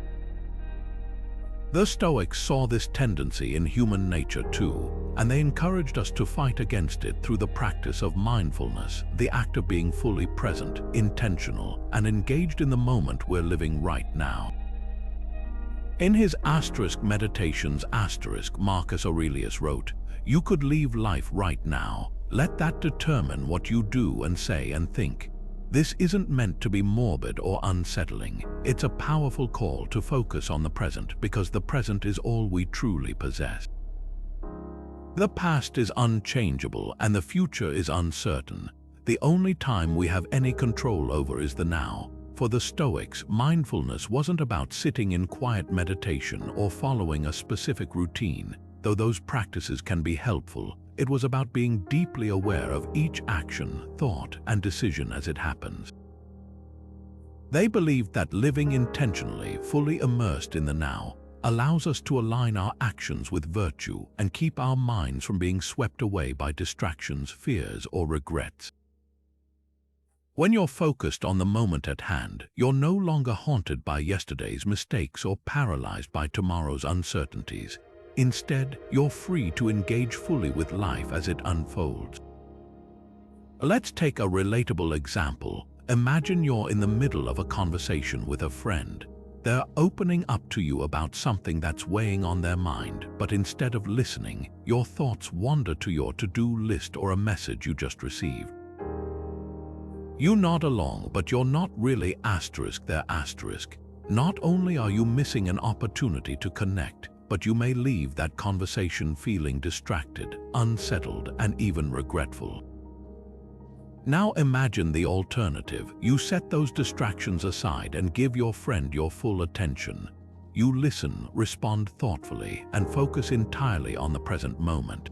The Stoics saw this tendency in human nature too, and they encouraged us to fight against it through the practice of mindfulness, the act of being fully present, intentional, and engaged in the moment we're living right now. In his Meditations Marcus Aurelius wrote, "You could leave life right now. Let that determine what you do and say and think." This isn't meant to be morbid or unsettling. It's a powerful call to focus on the present, because the present is all we truly possess. The past is unchangeable and the future is uncertain. The only time we have any control over is the now. For the Stoics, mindfulness wasn't about sitting in quiet meditation or following a specific routine, though those practices can be helpful. It was about being deeply aware of each action, thought, and decision as it happens. They believed that living intentionally, fully immersed in the now, allows us to align our actions with virtue and keep our minds from being swept away by distractions, fears, or regrets. When you're focused on the moment at hand, you're no longer haunted by yesterday's mistakes or paralyzed by tomorrow's uncertainties. Instead, you're free to engage fully with life as it unfolds. Let's take a relatable example. Imagine you're in the middle of a conversation with a friend. They're opening up to you about something that's weighing on their mind, but instead of listening, your thoughts wander to your to-do list or a message you just received. You nod along, but you're not really their asterisk. Not only are you missing an opportunity to connect, but you may leave that conversation feeling distracted, unsettled, and even regretful. Now imagine the alternative. You set those distractions aside and give your friend your full attention. You listen, respond thoughtfully, and focus entirely on the present moment.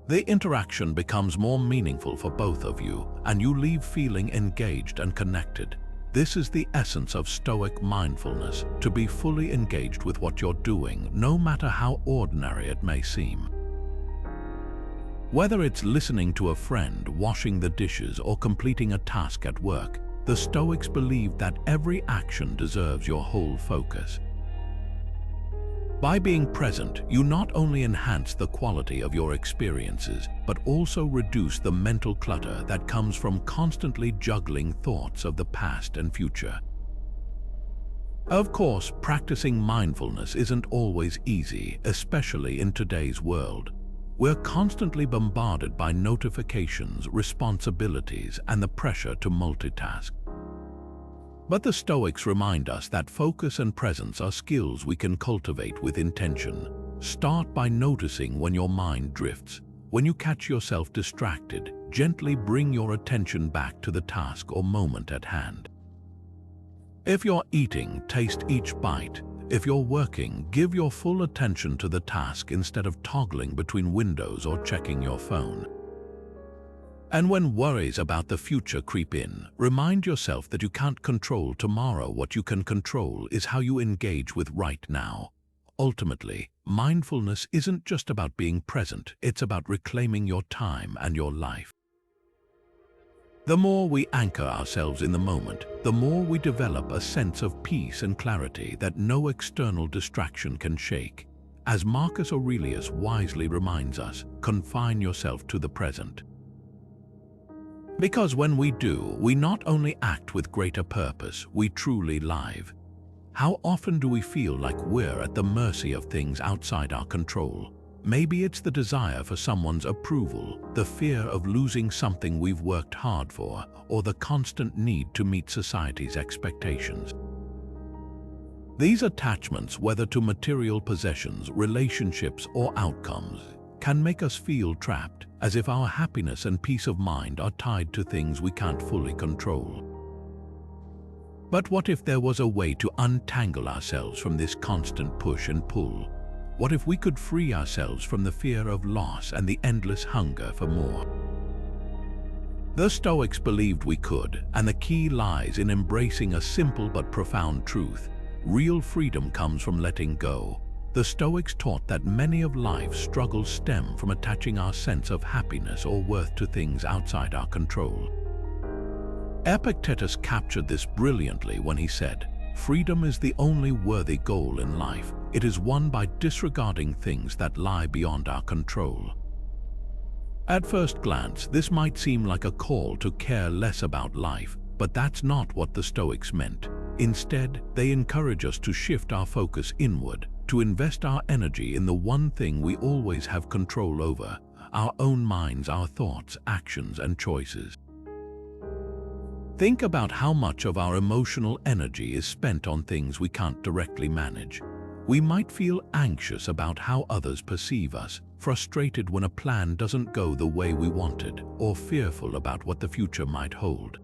The interaction becomes more meaningful for both of you, and you leave feeling engaged and connected. This is the essence of Stoic mindfulness, to be fully engaged with what you're doing, no matter how ordinary it may seem. Whether it's listening to a friend, washing the dishes, or completing a task at work, the Stoics believe that every action deserves your whole focus. By being present, you not only enhance the quality of your experiences, but also reduce the mental clutter that comes from constantly juggling thoughts of the past and future. Of course, practicing mindfulness isn't always easy, especially in today's world. We're constantly bombarded by notifications, responsibilities, and the pressure to multitask. But the Stoics remind us that focus and presence are skills we can cultivate with intention. Start by noticing when your mind drifts. When you catch yourself distracted, gently bring your attention back to the task or moment at hand. If you're eating, taste each bite. If you're working, give your full attention to the task instead of toggling between windows or checking your phone. And when worries about the future creep in, remind yourself that you can't control tomorrow. What you can control is how you engage with right now. Ultimately, mindfulness isn't just about being present, it's about reclaiming your time and your life. The more we anchor ourselves in the moment, the more we develop a sense of peace and clarity that no external distraction can shake. As Marcus Aurelius wisely reminds us, confine yourself to the present. Because when we do, we not only act with greater purpose, we truly live. How often do we feel like we're at the mercy of things outside our control? Maybe it's the desire for someone's approval, the fear of losing something we've worked hard for, or the constant need to meet society's expectations. These attachments, whether to material possessions, relationships, or outcomes, can make us feel trapped, as if our happiness and peace of mind are tied to things we can't fully control. But what if there was a way to untangle ourselves from this constant push and pull? What if we could free ourselves from the fear of loss and the endless hunger for more? The Stoics believed we could, and the key lies in embracing a simple but profound truth. Real freedom comes from letting go. The Stoics taught that many of life's struggles stem from attaching our sense of happiness or worth to things outside our control. Epictetus captured this brilliantly when he said, freedom is the only worthy goal in life. It is won by disregarding things that lie beyond our control. At first glance, this might seem like a call to care less about life, but that's not what the Stoics meant. Instead, they encourage us to shift our focus inward, to invest our energy in the one thing we always have control over: our own minds, our thoughts, actions, and choices. Think about how much of our emotional energy is spent on things we can't directly manage. We might feel anxious about how others perceive us, frustrated when a plan doesn't go the way we wanted, or fearful about what the future might hold.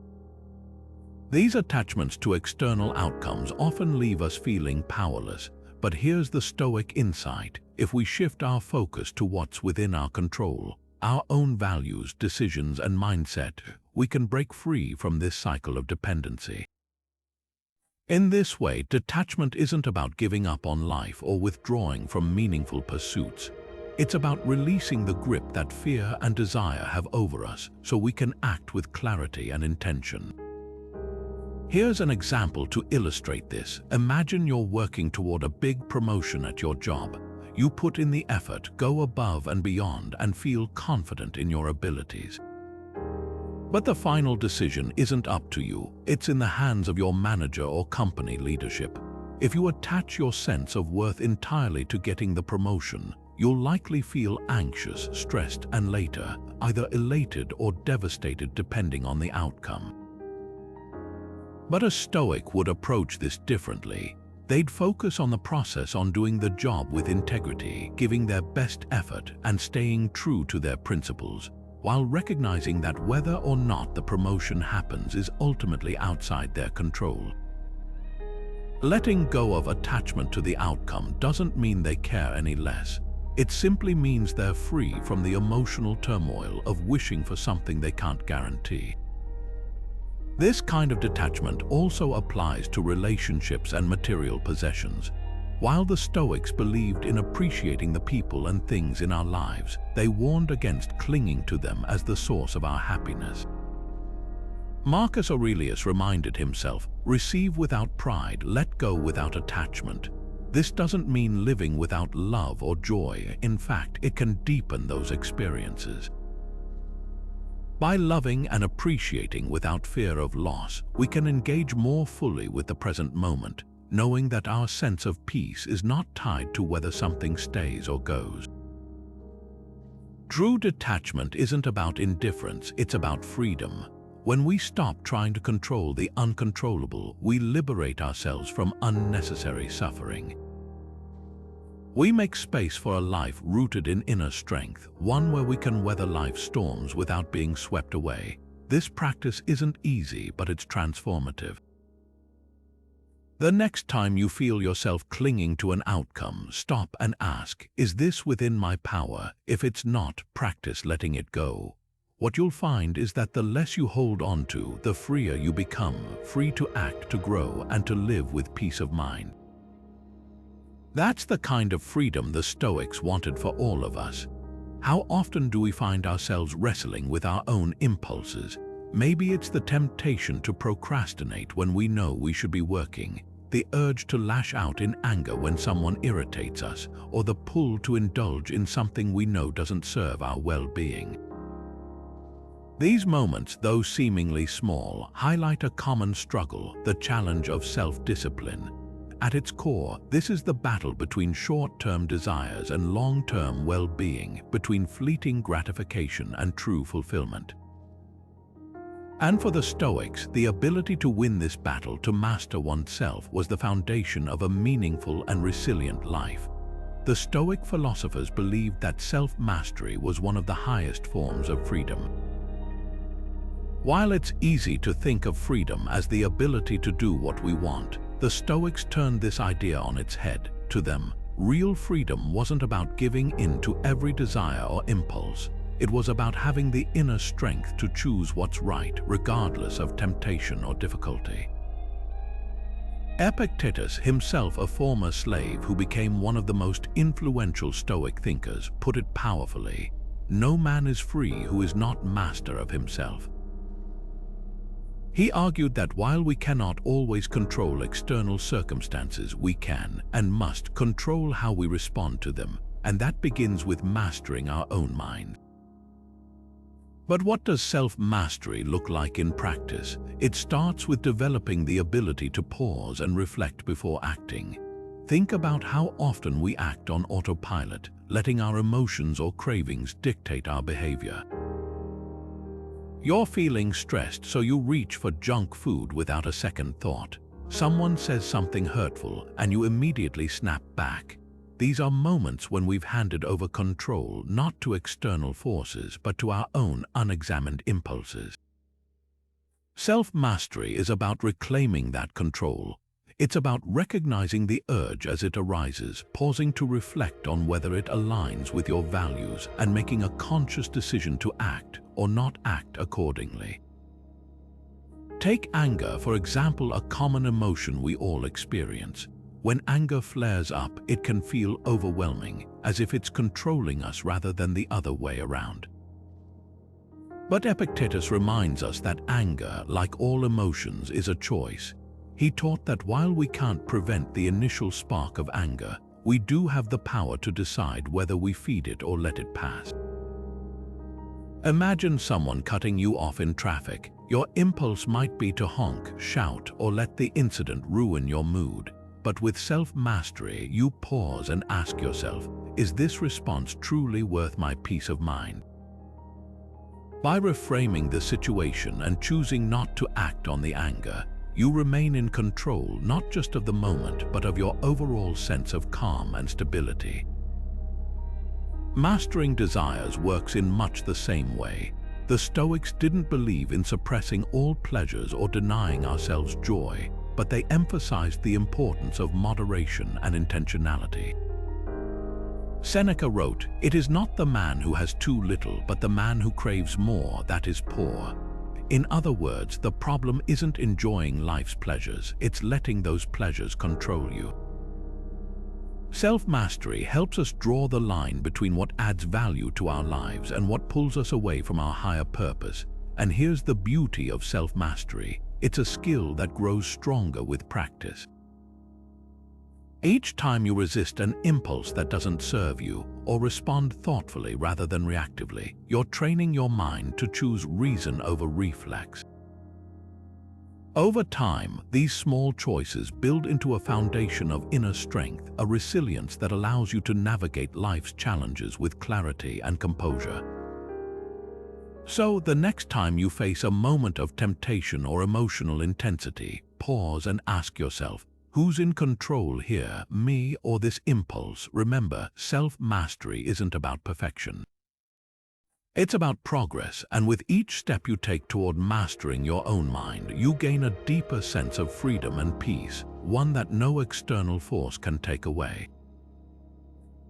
These attachments to external outcomes often leave us feeling powerless, but here's the Stoic insight: if we shift our focus to what's within our control, our own values, decisions, and mindset, we can break free from this cycle of dependency. In this way, detachment isn't about giving up on life or withdrawing from meaningful pursuits. It's about releasing the grip that fear and desire have over us so we can act with clarity and intention. Here's an example to illustrate this. Imagine you're working toward a big promotion at your job. You put in the effort, go above and beyond, and feel confident in your abilities. But the final decision isn't up to you. It's in the hands of your manager or company leadership. If you attach your sense of worth entirely to getting the promotion, you'll likely feel anxious, stressed, and later, either elated or devastated depending on the outcome. But a Stoic would approach this differently. They'd focus on the process, on doing the job with integrity, giving their best effort, and staying true to their principles, while recognizing that whether or not the promotion happens is ultimately outside their control. Letting go of attachment to the outcome doesn't mean they care any less. It simply means they're free from the emotional turmoil of wishing for something they can't guarantee. This kind of detachment also applies to relationships and material possessions. While the Stoics believed in appreciating the people and things in our lives, they warned against clinging to them as the source of our happiness. Marcus Aurelius reminded himself, "Receive without pride, let go without attachment." This doesn't mean living without love or joy. In fact, it can deepen those experiences. By loving and appreciating without fear of loss, we can engage more fully with the present moment, knowing that our sense of peace is not tied to whether something stays or goes. True detachment isn't about indifference, it's about freedom. When we stop trying to control the uncontrollable, we liberate ourselves from unnecessary suffering. We make space for a life rooted in inner strength, one where we can weather life's storms without being swept away. This practice isn't easy, but it's transformative. The next time you feel yourself clinging to an outcome, stop and ask, is this within my power? If it's not, practice letting it go. What you'll find is that the less you hold on to, the freer you become, free to act, to grow, and to live with peace of mind. That's the kind of freedom the Stoics wanted for all of us. How often do we find ourselves wrestling with our own impulses? Maybe it's the temptation to procrastinate when we know we should be working, the urge to lash out in anger when someone irritates us, or the pull to indulge in something we know doesn't serve our well-being. These moments, though seemingly small, highlight a common struggle, the challenge of self-discipline. At its core, this is the battle between short-term desires and long-term well-being, between fleeting gratification and true fulfillment. And for the Stoics, the ability to win this battle, to master oneself, was the foundation of a meaningful and resilient life. The Stoic philosophers believed that self-mastery was one of the highest forms of freedom. While it's easy to think of freedom as the ability to do what we want, the Stoics turned this idea on its head. To them, real freedom wasn't about giving in to every desire or impulse. It was about having the inner strength to choose what's right, regardless of temptation or difficulty. Epictetus, himself a former slave who became one of the most influential Stoic thinkers, put it powerfully: "No man is free who is not master of himself." He argued that while we cannot always control external circumstances, we can and must control how we respond to them, and that begins with mastering our own mind. But what does self-mastery look like in practice? It starts with developing the ability to pause and reflect before acting. Think about how often we act on autopilot, letting our emotions or cravings dictate our behavior. You're feeling stressed, so you reach for junk food without a second thought. Someone says something hurtful, and you immediately snap back. These are moments when we've handed over control not to external forces, but to our own unexamined impulses. Self-mastery is about reclaiming that control. It's about recognizing the urge as it arises, pausing to reflect on whether it aligns with your values, and making a conscious decision to act or not act accordingly. Take anger, for example, a common emotion we all experience. When anger flares up, it can feel overwhelming, as if it's controlling us rather than the other way around. But Epictetus reminds us that anger, like all emotions, is a choice. He taught that while we can't prevent the initial spark of anger, we do have the power to decide whether we feed it or let it pass. Imagine someone cutting you off in traffic. Your impulse might be to honk, shout, or let the incident ruin your mood. But with self-mastery, you pause and ask yourself, is this response truly worth my peace of mind? By reframing the situation and choosing not to act on the anger, you remain in control not just of the moment, but of your overall sense of calm and stability. Mastering desires works in much the same way. The Stoics didn't believe in suppressing all pleasures or denying ourselves joy, but they emphasized the importance of moderation and intentionality. Seneca wrote, "It is not the man who has too little, but the man who craves more that is poor." In other words, the problem isn't enjoying life's pleasures, it's letting those pleasures control you. Self-mastery helps us draw the line between what adds value to our lives and what pulls us away from our higher purpose. And here's the beauty of self-mastery. It's a skill that grows stronger with practice. Each time you resist an impulse that doesn't serve you, or respond thoughtfully rather than reactively, you're training your mind to choose reason over reflex. Over time, these small choices build into a foundation of inner strength, a resilience that allows you to navigate life's challenges with clarity and composure. So, the next time you face a moment of temptation or emotional intensity, pause and ask yourself, who's in control here, me or this impulse? Remember, self-mastery isn't about perfection. It's about progress, and with each step you take toward mastering your own mind, you gain a deeper sense of freedom and peace, one that no external force can take away.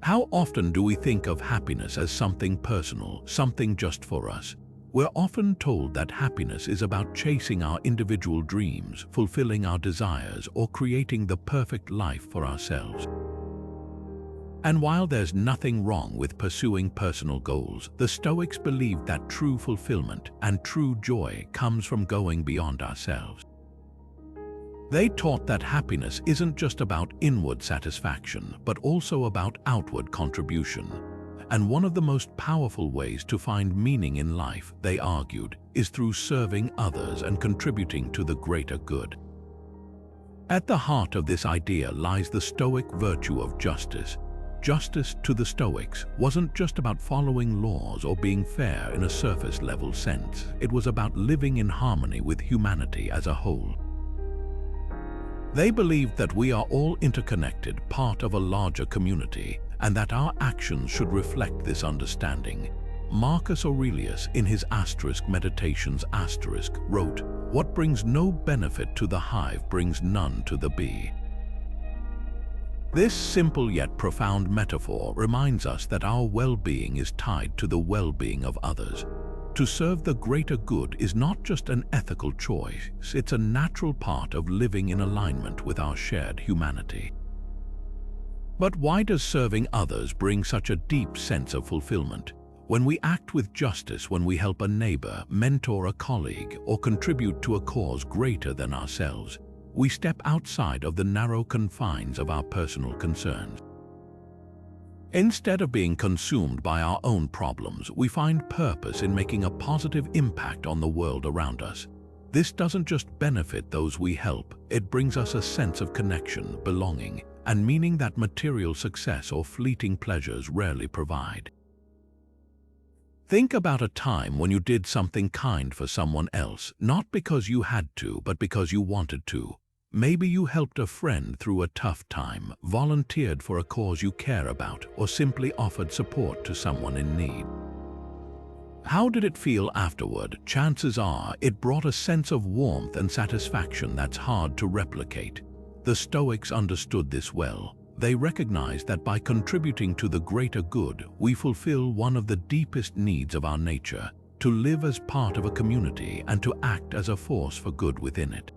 How often do we think of happiness as something personal, something just for us? We're often told that happiness is about chasing our individual dreams, fulfilling our desires, or creating the perfect life for ourselves. And while there's nothing wrong with pursuing personal goals, the Stoics believed that true fulfillment and true joy comes from going beyond ourselves. They taught that happiness isn't just about inward satisfaction, but also about outward contribution. And one of the most powerful ways to find meaning in life, they argued, is through serving others and contributing to the greater good. At the heart of this idea lies the Stoic virtue of justice. Justice to the Stoics wasn't just about following laws or being fair in a surface-level sense. It was about living in harmony with humanity as a whole. They believed that we are all interconnected, part of a larger community, and that our actions should reflect this understanding. Marcus Aurelius, in his Meditations wrote, "What brings no benefit to the hive brings none to the bee." This simple yet profound metaphor reminds us that our well-being is tied to the well-being of others. To serve the greater good is not just an ethical choice, it's a natural part of living in alignment with our shared humanity. But why does serving others bring such a deep sense of fulfillment? When we act with justice, when we help a neighbor, mentor a colleague, or contribute to a cause greater than ourselves, we step outside of the narrow confines of our personal concerns. Instead of being consumed by our own problems, we find purpose in making a positive impact on the world around us. This doesn't just benefit those we help, it brings us a sense of connection, belonging, and meaning that material success or fleeting pleasures rarely provide. Think about a time when you did something kind for someone else, not because you had to, but because you wanted to. Maybe you helped a friend through a tough time, volunteered for a cause you care about, or simply offered support to someone in need. How did it feel afterward? Chances are it brought a sense of warmth and satisfaction that's hard to replicate. The Stoics understood this well. They recognized that by contributing to the greater good, we fulfill one of the deepest needs of our nature, to live as part of a community and to act as a force for good within it.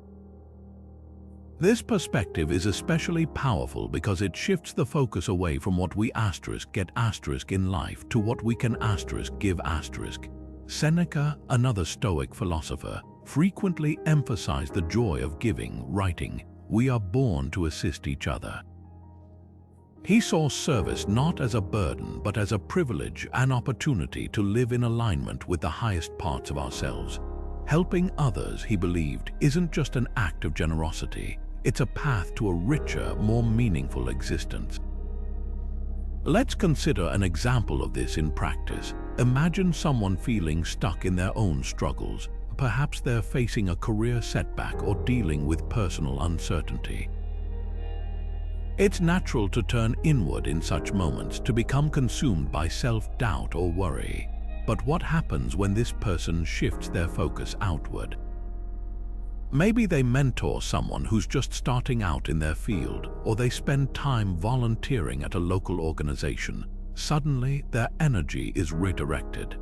This perspective is especially powerful because it shifts the focus away from what we get in life to what we can give. Seneca, another Stoic philosopher, frequently emphasized the joy of giving, writing, "We are born to assist each other." He saw service not as a burden but as a privilege and opportunity to live in alignment with the highest parts of ourselves. Helping others, he believed, isn't just an act of generosity. It's a path to a richer, more meaningful existence. Let's consider an example of this in practice. Imagine someone feeling stuck in their own struggles. Perhaps they're facing a career setback or dealing with personal uncertainty. It's natural to turn inward in such moments, to become consumed by self-doubt or worry. But what happens when this person shifts their focus outward? Maybe they mentor someone who's just starting out in their field, or they spend time volunteering at a local organization. Suddenly, their energy is redirected.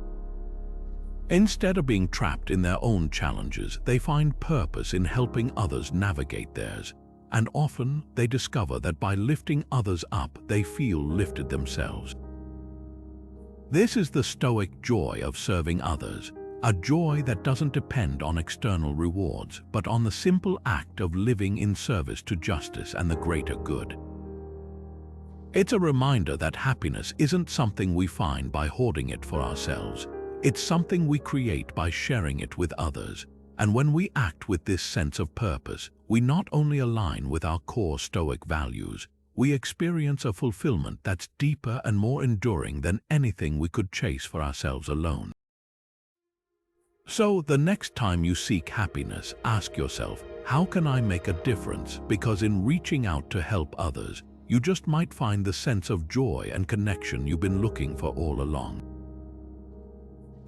Instead of being trapped in their own challenges, they find purpose in helping others navigate theirs. And often, they discover that by lifting others up, they feel lifted themselves. This is the Stoic joy of serving others. A joy that doesn't depend on external rewards, but on the simple act of living in service to justice and the greater good. It's a reminder that happiness isn't something we find by hoarding it for ourselves. It's something we create by sharing it with others. And when we act with this sense of purpose, we not only align with our core Stoic values, we experience a fulfillment that's deeper and more enduring than anything we could chase for ourselves alone. So, the next time you seek happiness, ask yourself, how can I make a difference? Because in reaching out to help others, you just might find the sense of joy and connection you've been looking for all along.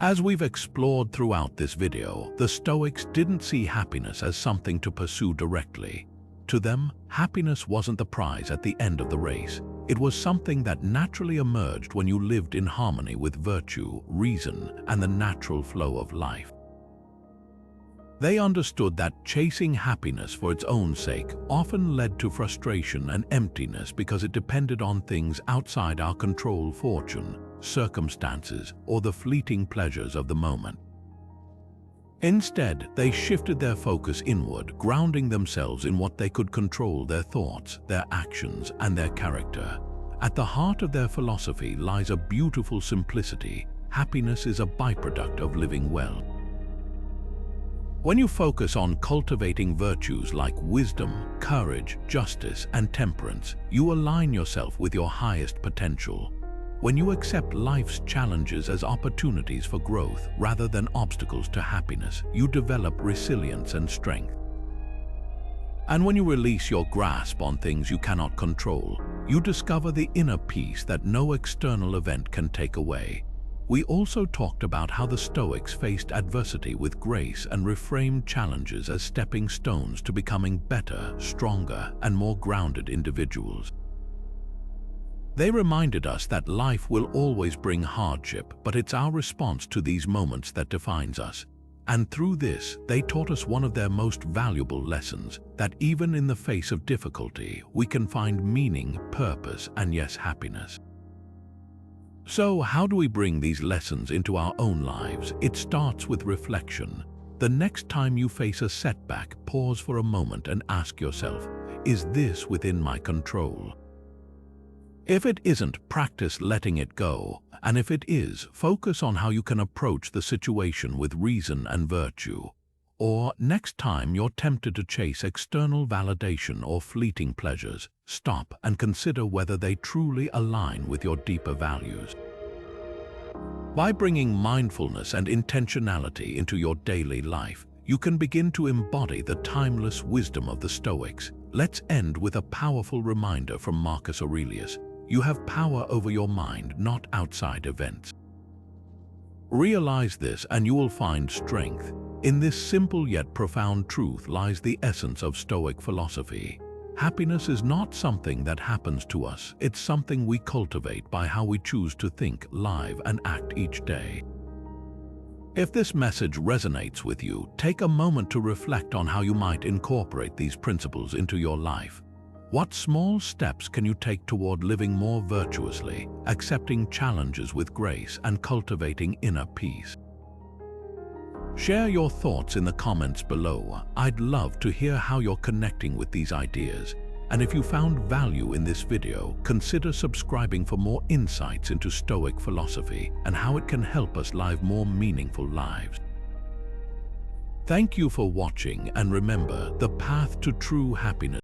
As we've explored throughout this video, the Stoics didn't see happiness as something to pursue directly. To them, happiness wasn't the prize at the end of the race. It was something that naturally emerged when you lived in harmony with virtue, reason, and the natural flow of life. They understood that chasing happiness for its own sake often led to frustration and emptiness because it depended on things outside our control: fortune, circumstances, or the fleeting pleasures of the moment. Instead, they shifted their focus inward, grounding themselves in what they could control: their thoughts, their actions, and their character. At the heart of their philosophy lies a beautiful simplicity. Happiness is a byproduct of living well. When you focus on cultivating virtues like wisdom, courage, justice, and temperance, you align yourself with your highest potential. When you accept life's challenges as opportunities for growth rather than obstacles to happiness, you develop resilience and strength. And when you release your grasp on things you cannot control, you discover the inner peace that no external event can take away. We also talked about how the Stoics faced adversity with grace and reframed challenges as stepping stones to becoming better, stronger, and more grounded individuals. They reminded us that life will always bring hardship, but it's our response to these moments that defines us. And through this, they taught us one of their most valuable lessons, that even in the face of difficulty, we can find meaning, purpose, and yes, happiness. So, how do we bring these lessons into our own lives? It starts with reflection. The next time you face a setback, pause for a moment and ask yourself, is this within my control? If it isn't, practice letting it go, and if it is, focus on how you can approach the situation with reason and virtue. Or, next time you're tempted to chase external validation or fleeting pleasures, stop and consider whether they truly align with your deeper values. By bringing mindfulness and intentionality into your daily life, you can begin to embody the timeless wisdom of the Stoics. Let's end with a powerful reminder from Marcus Aurelius. You have power over your mind, not outside events. Realize this and you will find strength. In this simple yet profound truth lies the essence of Stoic philosophy. Happiness is not something that happens to us, it's something we cultivate by how we choose to think, live, and act each day. If this message resonates with you, take a moment to reflect on how you might incorporate these principles into your life. What small steps can you take toward living more virtuously, accepting challenges with grace, and cultivating inner peace? Share your thoughts in the comments below. I'd love to hear how you're connecting with these ideas. And if you found value in this video, consider subscribing for more insights into Stoic philosophy and how it can help us live more meaningful lives. Thank you for watching, and remember, the path to true happiness